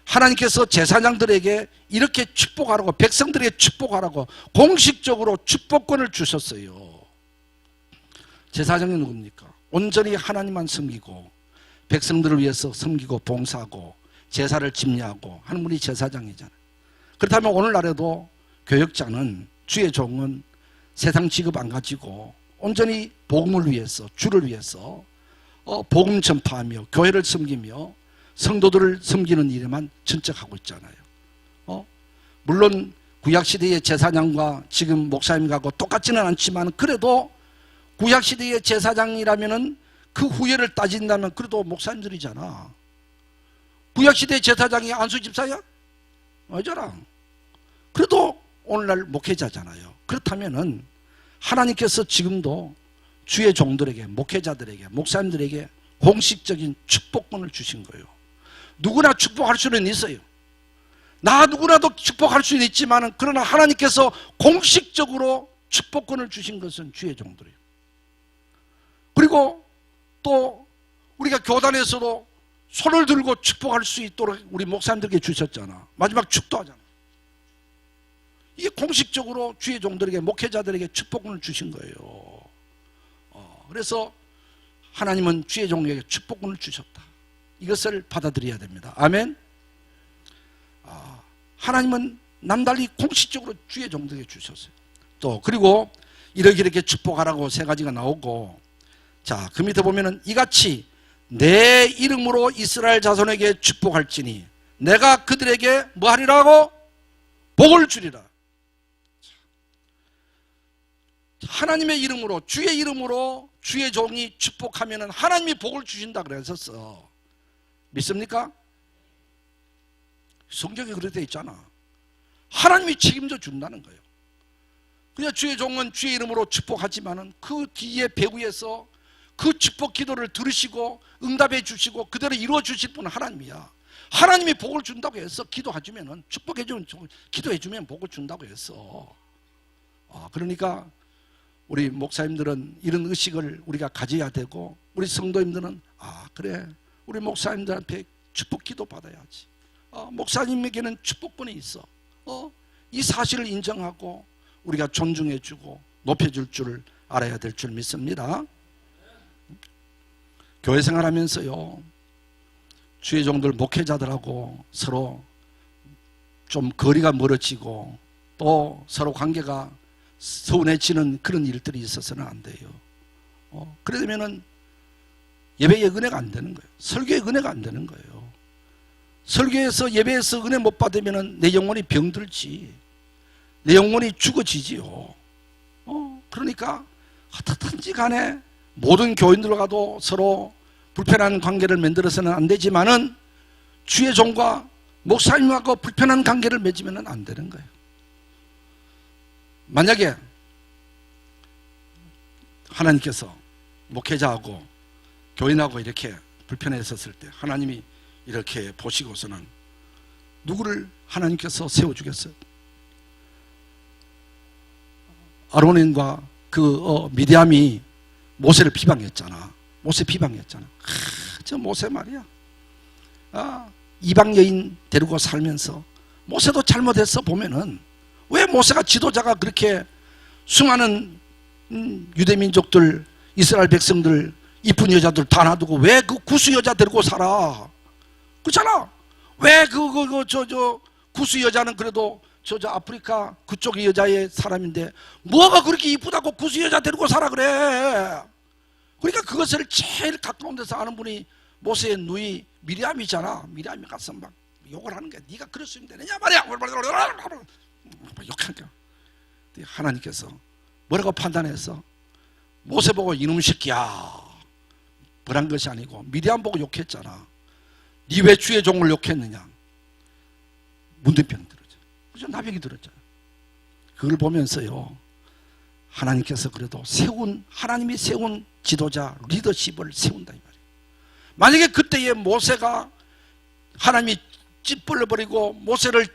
하나님께서 제사장들에게 이렇게 축복하라고, 백성들에게 축복하라고 공식적으로 축복권을 주셨어요. 제사장이 누굽니까? 온전히 하나님만 섬기고 백성들을 위해서 섬기고 봉사하고 제사를 집례하고 하는 분이 제사장이잖아요. 그렇다면 오늘날에도 교역자는, 주의 종은 세상 직업 안 가지고 온전히 복음을 위해서, 주를 위해서 복음 전파하며 교회를 섬기며 성도들을 섬기는 일에만 전적하고 있잖아요. 물론 구약시대의 제사장과 지금 목사님하고 똑같지는 않지만 그래도 구약시대의 제사장이라면은 그 후예를 따진다면 그래도 목사님들이잖아. 구약시대의 제사장이 안수 집사야? 맞아라. 그래도 오늘날 목회자잖아요. 그렇다면은 하나님께서 지금도 주의 종들에게, 목회자들에게, 목사님들에게 공식적인 축복권을 주신 거예요. 누구나 축복할 수는 있어요. 나 누구나도 축복할 수는 있지만 그러나 하나님께서 공식적으로 축복권을 주신 것은 주의 종들이에요. 그리고 또 우리가 교단에서도 손을 들고 축복할 수 있도록 우리 목사님들에게 주셨잖아. 마지막 축도하잖아. 이게 공식적으로 주의 종들에게, 목회자들에게 축복권을 주신 거예요. 그래서 하나님은 주의 종에게 축복권을 주셨다. 이것을 받아들여야 됩니다. 아멘. 하나님은 남달리 공식적으로 주의 종들에게 주셨어요. 또 그리고 이렇게 축복하라고 세 가지가 나오고, 자, 그 밑에 보면은 이같이 내 이름으로 이스라엘 자손에게 축복할지니 내가 그들에게 뭐 하리라고? 복을 주리라. 하나님의 이름으로, 주의 이름으로 주의 종이 축복하면은 하나님이 복을 주신다 그랬었어. 믿습니까? 성경에 그렇게 되어 있잖아. 하나님이 책임져 준다는 거예요. 그냥 주의 종은 주의 이름으로 축복하지만은 그 뒤에 배후에서 그 축복 기도를 들으시고 응답해 주시고 그대로 이루어 주실 분은 하나님이야. 하나님이 복을 준다고 해서 기도해주면은, 축복해주면, 기도해주면 복을 준다고 했어. 그러니까 우리 목사님들은 이런 의식을 우리가 가져야 되고, 우리 성도님들은 그래, 우리 목사님들한테 축복 기도 받아야지. 목사님에게는 축복권이 있어. 이 사실을 인정하고 우리가 존중해주고 높여줄 줄 알아야 될 줄 믿습니다. 교회 생활하면서요, 주의 종들, 목회자들하고 서로 좀 거리가 멀어지고 또 서로 관계가 서운해지는 그런 일들이 있어서는 안 돼요. 그러면은 예배의 은혜가 안 되는 거예요. 설교의 은혜가 안 되는 거예요. 설교에서, 예배에서 은혜 못 받으면은 내 영혼이 병들지, 내 영혼이 죽어지지요. 그러니까 어떻든지 간에 모든 교인들과도 서로 불편한 관계를 만들어서는 안 되지만은 주의 종과 목사님하고 불편한 관계를 맺으면 안 되는 거예요. 만약에 하나님께서 목회자하고 교인하고 이렇게 불편했었을 때 하나님이 이렇게 보시고서는 누구를 하나님께서 세워주겠어요? 아론과 그 미디암이 모세를 비방했잖아. 모세 비방했잖아. 저 모세 말이야. 이방 여인 데리고 살면서 모세도 잘못했어. 보면은 왜 모세가, 지도자가 그렇게 수많은 유대민족들 이스라엘 백성들 이쁜 여자들 다 놔두고 왜 그 구스 여자 데리고 살아? 그렇잖아. 왜 구스 여자는 그래도 저 아프리카 그쪽 여자의 사람인데 뭐가 그렇게 이쁘다고 구스 여자 데리고 살아 그래? 그러니까 그것을 제일 가까운 데서 아는 분이 모세의 누이 미리암이잖아. 미리암이 가서 막 욕을 하는 거야. 네가 그랬으면 되느냐 말이야. 욕하니까 하나님께서 뭐라고 판단해서 모세 보고 이놈 새끼야 벌한 것이 아니고 미리암 보고 욕했잖아. 네 왜 주의 종을 욕했느냐. 문둥병 들었죠. 그죠? 나병이 들었잖아. 그걸 보면서요 하나님께서 그래도 하나님이 세운 지도자 리더십을 세운다 이 말이에요. 만약에 그때에 모세가 하나님이 찌뿔려버리고 모세를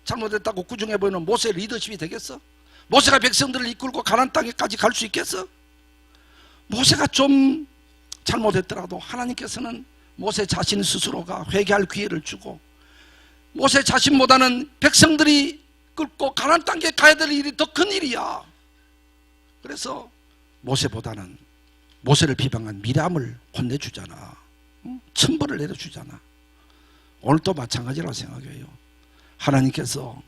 잘못했다고 구중해버리는 모세의 리더십이 되겠어? 모세가 백성들을 이끌고 가나안 땅에까지 갈 수 있겠어? 모세가 좀 잘못했더라도 하나님께서는 모세 자신 스스로가 회개할 기회를 주고 모세 자신보다는 백성들이 끌고 가나안 땅에 가야 될 일이 더 큰 일이야. 그래서 모세보다는 모세를 비방한 미리암을 혼내주잖아. 천벌을 내려주잖아. 오늘도 마찬가지라고 생각해요. 하나님께서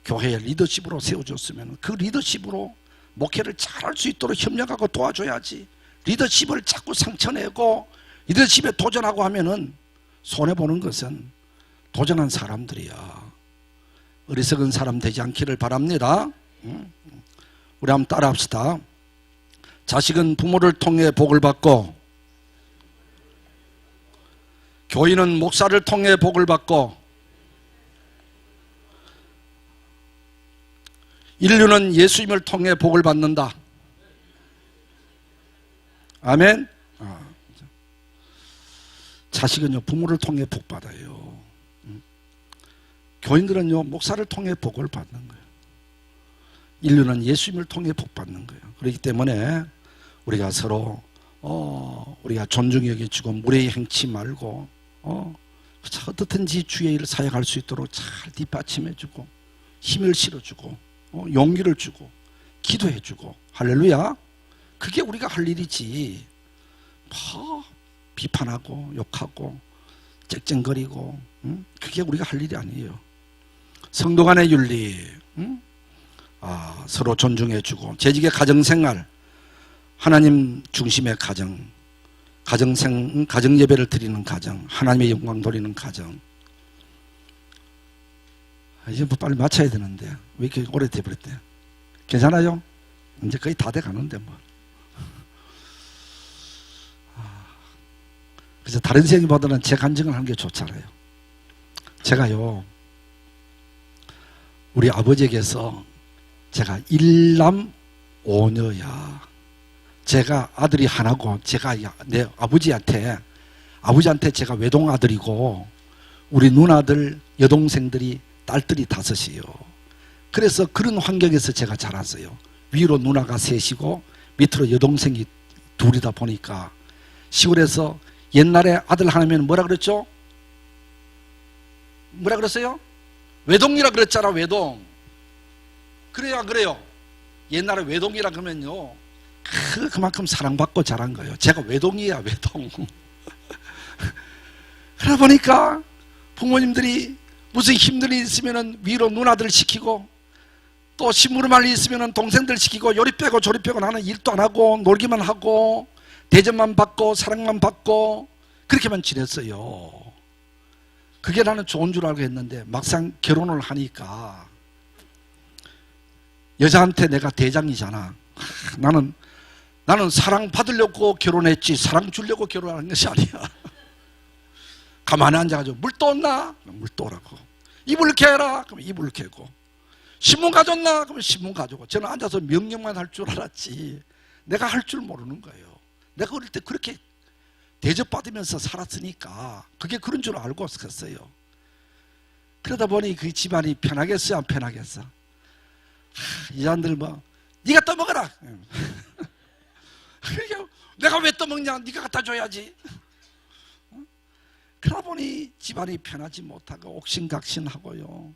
교회의 리더십으로 세워줬으면 그 리더십으로 목회를 잘할 수 있도록 협력하고 도와줘야지. 리더십을 자꾸 상처내고 리더십에 도전하고 하면은 손해보는 것은 도전한 사람들이야. 어리석은 사람 되지 않기를 바랍니다. 우리 한번 따라 합시다. 자식은 부모를 통해 복을 받고 교인은 목사를 통해 복을 받고 인류는 예수님을 통해 복을 받는다. 아멘. 자식은요 부모를 통해 복 받아요. 교인들은요 목사를 통해 복을 받는 거예요. 인류는 예수님을 통해 복 받는 거예요. 그렇기 때문에 우리가 서로 우리가 존중히 여겨주고 무례히 행치 말고 어떻든지 주의 일을 사역할 수 있도록 잘 뒷받침해주고 힘을 실어주고 용기를 주고 기도해주고 할렐루야. 그게 우리가 할 일이지. 비판하고 욕하고 짹짹거리고 그게 우리가 할 일이 아니에요. 성도 간의 윤리, 서로 존중해주고 재직의 가정생활, 하나님 중심의 가정 예배를 드리는 가정, 하나님의 영광 돌리는 가정. 이제 뭐 빨리 마쳐야 되는데 왜 이렇게 오래 돼버렸대? 괜찮아요? 이제 거의 다 돼가는데 뭐. 그래서 다른 생각보다는 제 간증을 하는 게 좋잖아요. 제가요 우리 아버지에게서 제가 일남 오녀야. 제가 아들이 하나고 제가 내 아버지한테 제가 외동 아들이고 우리 누나들 여동생들이 딸들이 5이요. 그래서 그런 환경에서 제가 자랐어요. 위로 누나가 3이고 밑으로 여동생이 2이다 보니까 시골에서 옛날에 아들 하나면 뭐라 그랬죠? 뭐라 그랬어요? 외동이라 그랬잖아. 외동. 그래요 안 그래요? 옛날에 외동이라 그러면요 그만큼 사랑받고 자란 거예요. 제가 외동이야 외동. 그러다 보니까 부모님들이 무슨 힘든 일 있으면 위로 누나들 시키고 또 심부름할 일 있으면 동생들 시키고 요리 빼고 조리 빼고 나는 일도 안 하고 놀기만 하고 대접만 받고 사랑만 받고 그렇게만 지냈어요. 그게 나는 좋은 줄 알고 했는데 막상 결혼을 하니까 여자한테 내가 대장이잖아. 나는 사랑 받으려고 결혼했지 사랑 주려고 결혼하는 것이 아니야. 가만히 앉아가지고 물 떠왔나? 물 떠오라고. 이불 개라? 그럼 이불 개고. 신문 가져왔나? 그러면 신문 가져오고. 저는 앉아서 명령만 할 줄 알았지 내가 할 줄 모르는 거예요. 내가 어릴 때 그렇게 대접받으면서 살았으니까 그게 그런 줄 알고 있었어요. 그러다 보니 그 집안이 편하겠어요 안 편하겠어? 이 사람들 뭐 네가 떠먹어라. 내가 왜 떠먹냐? 네가 갖다 줘야지. 그러다 보니 집안이 편하지 못하고 옥신각신하고요.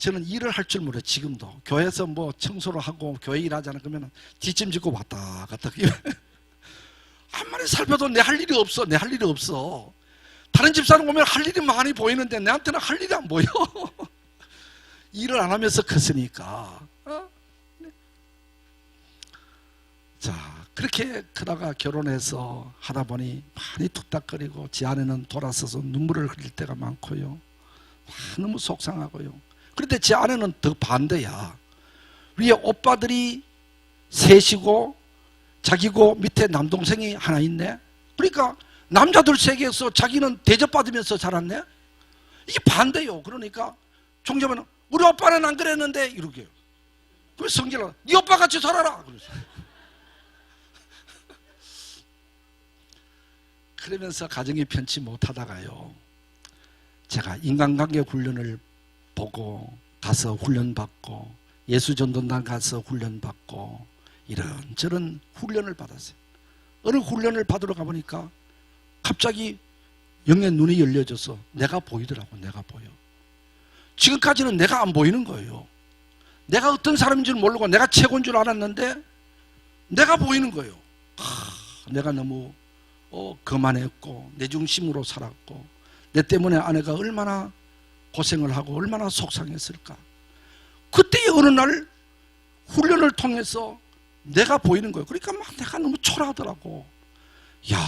저는 일을 할 줄 몰라요. 지금도 교회에서 뭐 청소를 하고 교회 일하잖아. 그러면 뒷짐지고 왔다 갔다 한마디 살펴도 내 할 일이 없어. 내 할 일이 없어. 다른 집사람 오면 할 일이 많이 보이는데 내한테는 할 일이 안 보여. 일을 안 하면서 컸으니까. 자, 그렇게 크다가 결혼해서 하다 보니 많이 툭닥거리고 지 아내는 돌아서서 눈물을 흘릴 때가 많고요. 너무 속상하고요. 그런데 제 아내는 더 반대야. 위에 오빠들이 셋이고 자기고 밑에 남동생이 하나 있네. 그러니까 남자들 세계에서 자기는 대접받으면서 자랐네. 이게 반대요. 그러니까 종자면 우리 오빠는 안 그랬는데 이러게요. 그래서 성질을 네 오빠 같이 살아라. 그러면서 가정이 편치 못하다가요. 제가 인간관계 훈련을 보고 가서 훈련받고 예수전도단 가서 훈련받고 이런저런 훈련을 받았어요. 어느 훈련을 받으러 가보니까 갑자기 영의 눈이 열려져서 내가 보이더라고. 내가 보여. 지금까지는 내가 안 보이는 거예요. 내가 어떤 사람인 줄 모르고 내가 최고인 줄 알았는데 내가 보이는 거예요. 내가 너무 거만했고 내 중심으로 살았고 내 때문에 아내가 얼마나 고생을 하고 얼마나 속상했을까. 그때의 어느 날 훈련을 통해서 내가 보이는 거예요. 그러니까 막 내가 너무 초라하더라고. 야,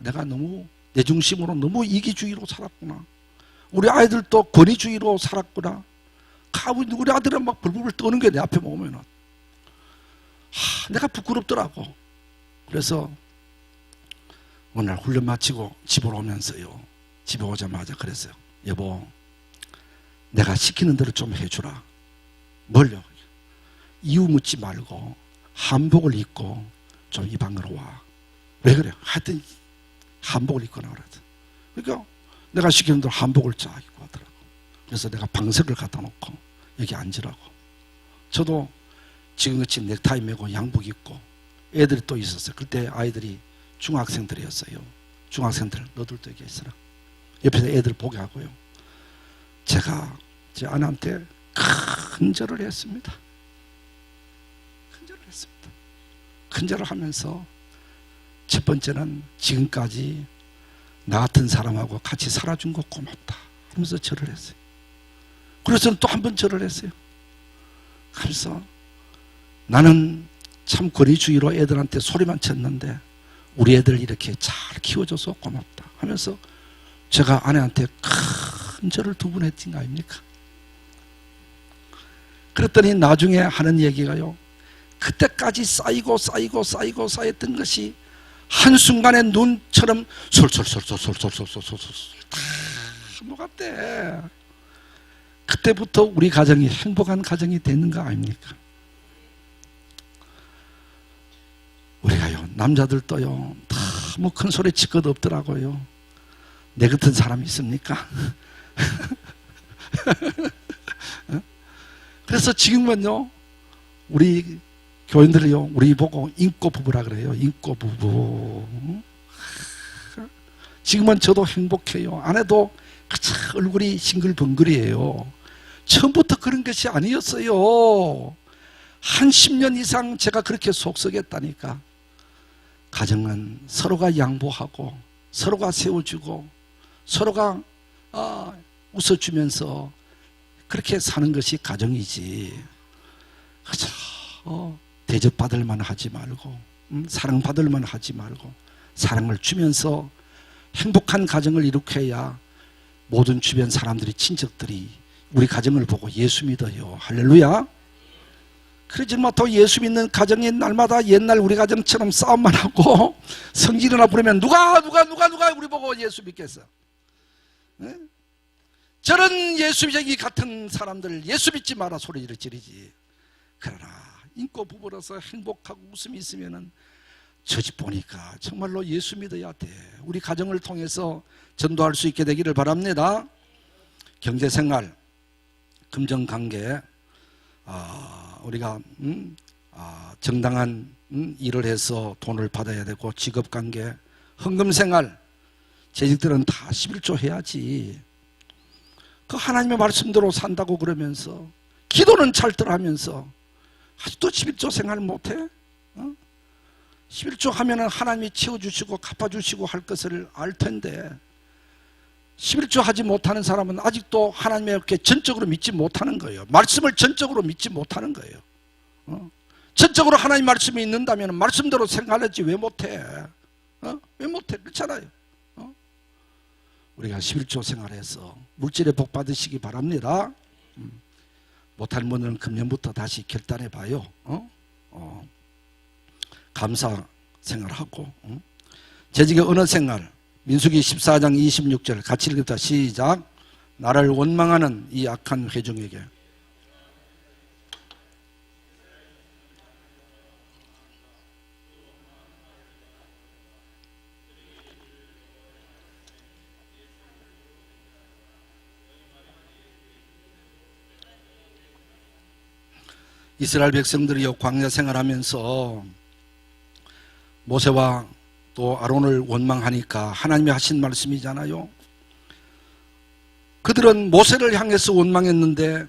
내가 너무 내 중심으로 너무 이기주의로 살았구나. 우리 아이들도 권위주의로 살았구나. 우리 아들은 막 불불 떠는 게 내 앞에 보면은 내가 부끄럽더라고. 그래서 오늘 훈련 마치고 집으로 오면서요. 집에 오자마자 그랬어요. 여보, 내가 시키는 대로 좀 해주라. 뭘요? 이유 묻지 말고 한복을 입고 좀 이 방으로 와. 왜 그래? 하여튼 한복을 입고 나오라. 그러니까 내가 시키는 대로 한복을 쫙 입고 하더라고. 그래서 내가 방석을 갖다 놓고 여기 앉으라고. 저도 지금같이 넥타이 메고 양복 입고 애들이 또 있었어요. 그때 아이들이 중학생들이었어요. 중학생들 너들도 여기 있어라. 옆에서 애들 보게 하고요. 제가 제 아내한테 큰절을 했습니다. 큰절을 했습니다. 큰절을 하면서 첫 번째는 지금까지 나 같은 사람하고 같이 살아준 거 고맙다 하면서 절을 했어요. 그래서 또 한 번 절을 했어요. 그래서 나는 참 권위주의로 애들한테 소리만 쳤는데 우리 애들 이렇게 잘 키워줘서 고맙다 하면서 제가 아내한테 큰 절을 두 번 했진 거 아닙니까? 그랬더니 나중에 하는 얘기가요. 그때까지 쌓였던 것이 한순간에 눈처럼 솔솔솔솔솔솔솔솔솔 다 녹았대. 그때부터 우리 가정이 행복한 가정이 되는 거 아닙니까? 우리가요, 남자들도요, 너무 큰 소리 칠 것 없더라고요. 내 같은 사람이 있습니까? 그래서 지금은요, 우리 교인들이요, 우리 보고 인꼬 부부라 그래요. 인꼬 부부. 지금은 저도 행복해요. 아내도 얼굴이 싱글벙글이에요. 처음부터 그런 것이 아니었어요. 한 10년 이상 제가 그렇게 속썩였다니까. 가정은 서로가 양보하고 서로가 세워주고 서로가 웃어주면서 그렇게 사는 것이 가정이지. 대접받을 만 하지 말고 사랑받을 만 하지 말고 사랑을 주면서 행복한 가정을 일으켜야 모든 주변 사람들이 친척들이 우리 가정을 보고 예수 믿어요. 할렐루야. 그러지 또 예수 믿는 가정이 날마다 옛날 우리 가정처럼 싸움만 하고 성질이나 부르면 누가 우리 보고 예수 믿겠어. 네? 저런 예수 믿기 같은 사람들 예수 믿지 마라 소리를 지르지. 그러나 인고 부부로서 행복하고 웃음이 있으면은 저 집 보니까 정말로 예수 믿어야 돼. 우리 가정을 통해서 전도할 수 있게 되기를 바랍니다. 경제생활, 금전관계, 우리가 정당한 일을 해서 돈을 받아야 되고 직업관계, 헌금생활, 재직들은 다 11조 해야지. 그 하나님의 말씀대로 산다고 그러면서 기도는 잘들 하면서 아직도 11조 생활 못해? 11조 하면은 하나님이 채워주시고 갚아주시고 할 것을 알 텐데 11조 하지 못하는 사람은 아직도 하나님의 이렇게 전적으로 믿지 못하는 거예요. 말씀을 전적으로 믿지 못하는 거예요. 전적으로 하나님 말씀이 있는다면 말씀대로 생각하지 왜 못해? 왜 못해? 그렇잖아요. 우리가 11조 생활해서 물질의 복 받으시기 바랍니다. 못할 분은 금년부터 다시 결단해 봐요. 감사 생활하고 재직의 언어 생활 민수기 14장 26절 같이 읽읍시다. 시작. 나를 원망하는 이 악한 회중에게 이스라엘 백성들이 광야 생활하면서 모세와 또 아론을 원망하니까 하나님이 하신 말씀이잖아요. 그들은 모세를 향해서 원망했는데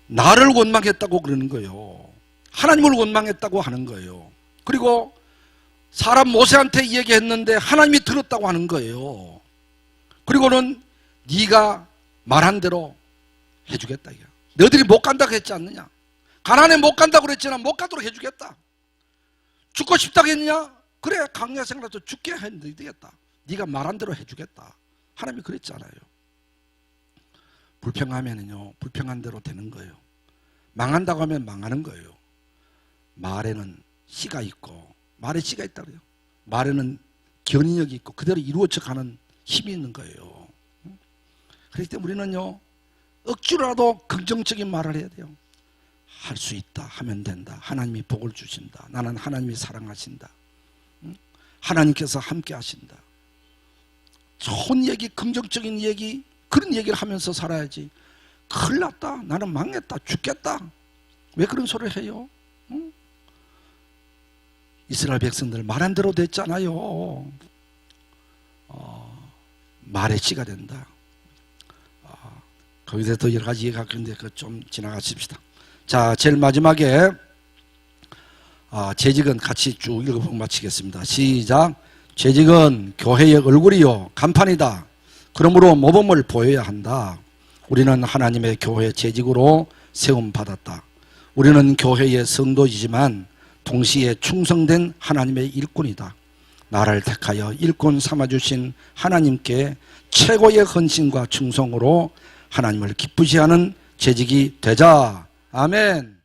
나를 원망했다고 그러는 거예요. 하나님을 원망했다고 하는 거예요. 그리고 사람 모세한테 얘기했는데 하나님이 들었다고 하는 거예요. 그리고는 네가 말한 대로 해주겠다. 너희들이 못 간다고 했지 않느냐? 가나안에 못 간다고 그랬지만 못 가도록 해주겠다. 죽고 싶다고 했냐? 그래, 광야 생활에서 죽게 해야 되겠다. 네가 말한 대로 해주겠다. 하나님이 그랬잖아요. 불평하면은요, 불평한 대로 되는 거예요. 망한다고 하면 망하는 거예요. 말에는 씨가 있고, 말에 씨가 있다 그래요. 말에는 견인력이 있고, 그대로 이루어져 가는 힘이 있는 거예요. 그렇기 때문에 우리는요, 억지로라도 긍정적인 말을 해야 돼요. 할 수 있다, 하면 된다. 하나님이 복을 주신다. 나는 하나님이 사랑하신다. 하나님께서 함께 하신다. 좋은 얘기, 긍정적인 얘기, 그런 얘기를 하면서 살아야지. 큰일 났다, 나는 망했다, 죽겠다. 왜 그런 소리를 해요? 이스라엘 백성들 말한 대로 됐잖아요. 말의 씨가 된다. 거기서 더 여러 가지 얘기가 있는데 그거 좀 지나가십시다. 자, 제일 마지막에 재직은 같이 쭉 읽어보고 마치겠습니다. 시작. 재직은 교회의 얼굴이요 간판이다. 그러므로 모범을 보여야 한다. 우리는 하나님의 교회 재직으로 세움받았다. 우리는 교회의 성도이지만 동시에 충성된 하나님의 일꾼이다. 나를 택하여 일꾼 삼아주신 하나님께 최고의 헌신과 충성으로 하나님을 기쁘시하는 재직이 되자. 아멘.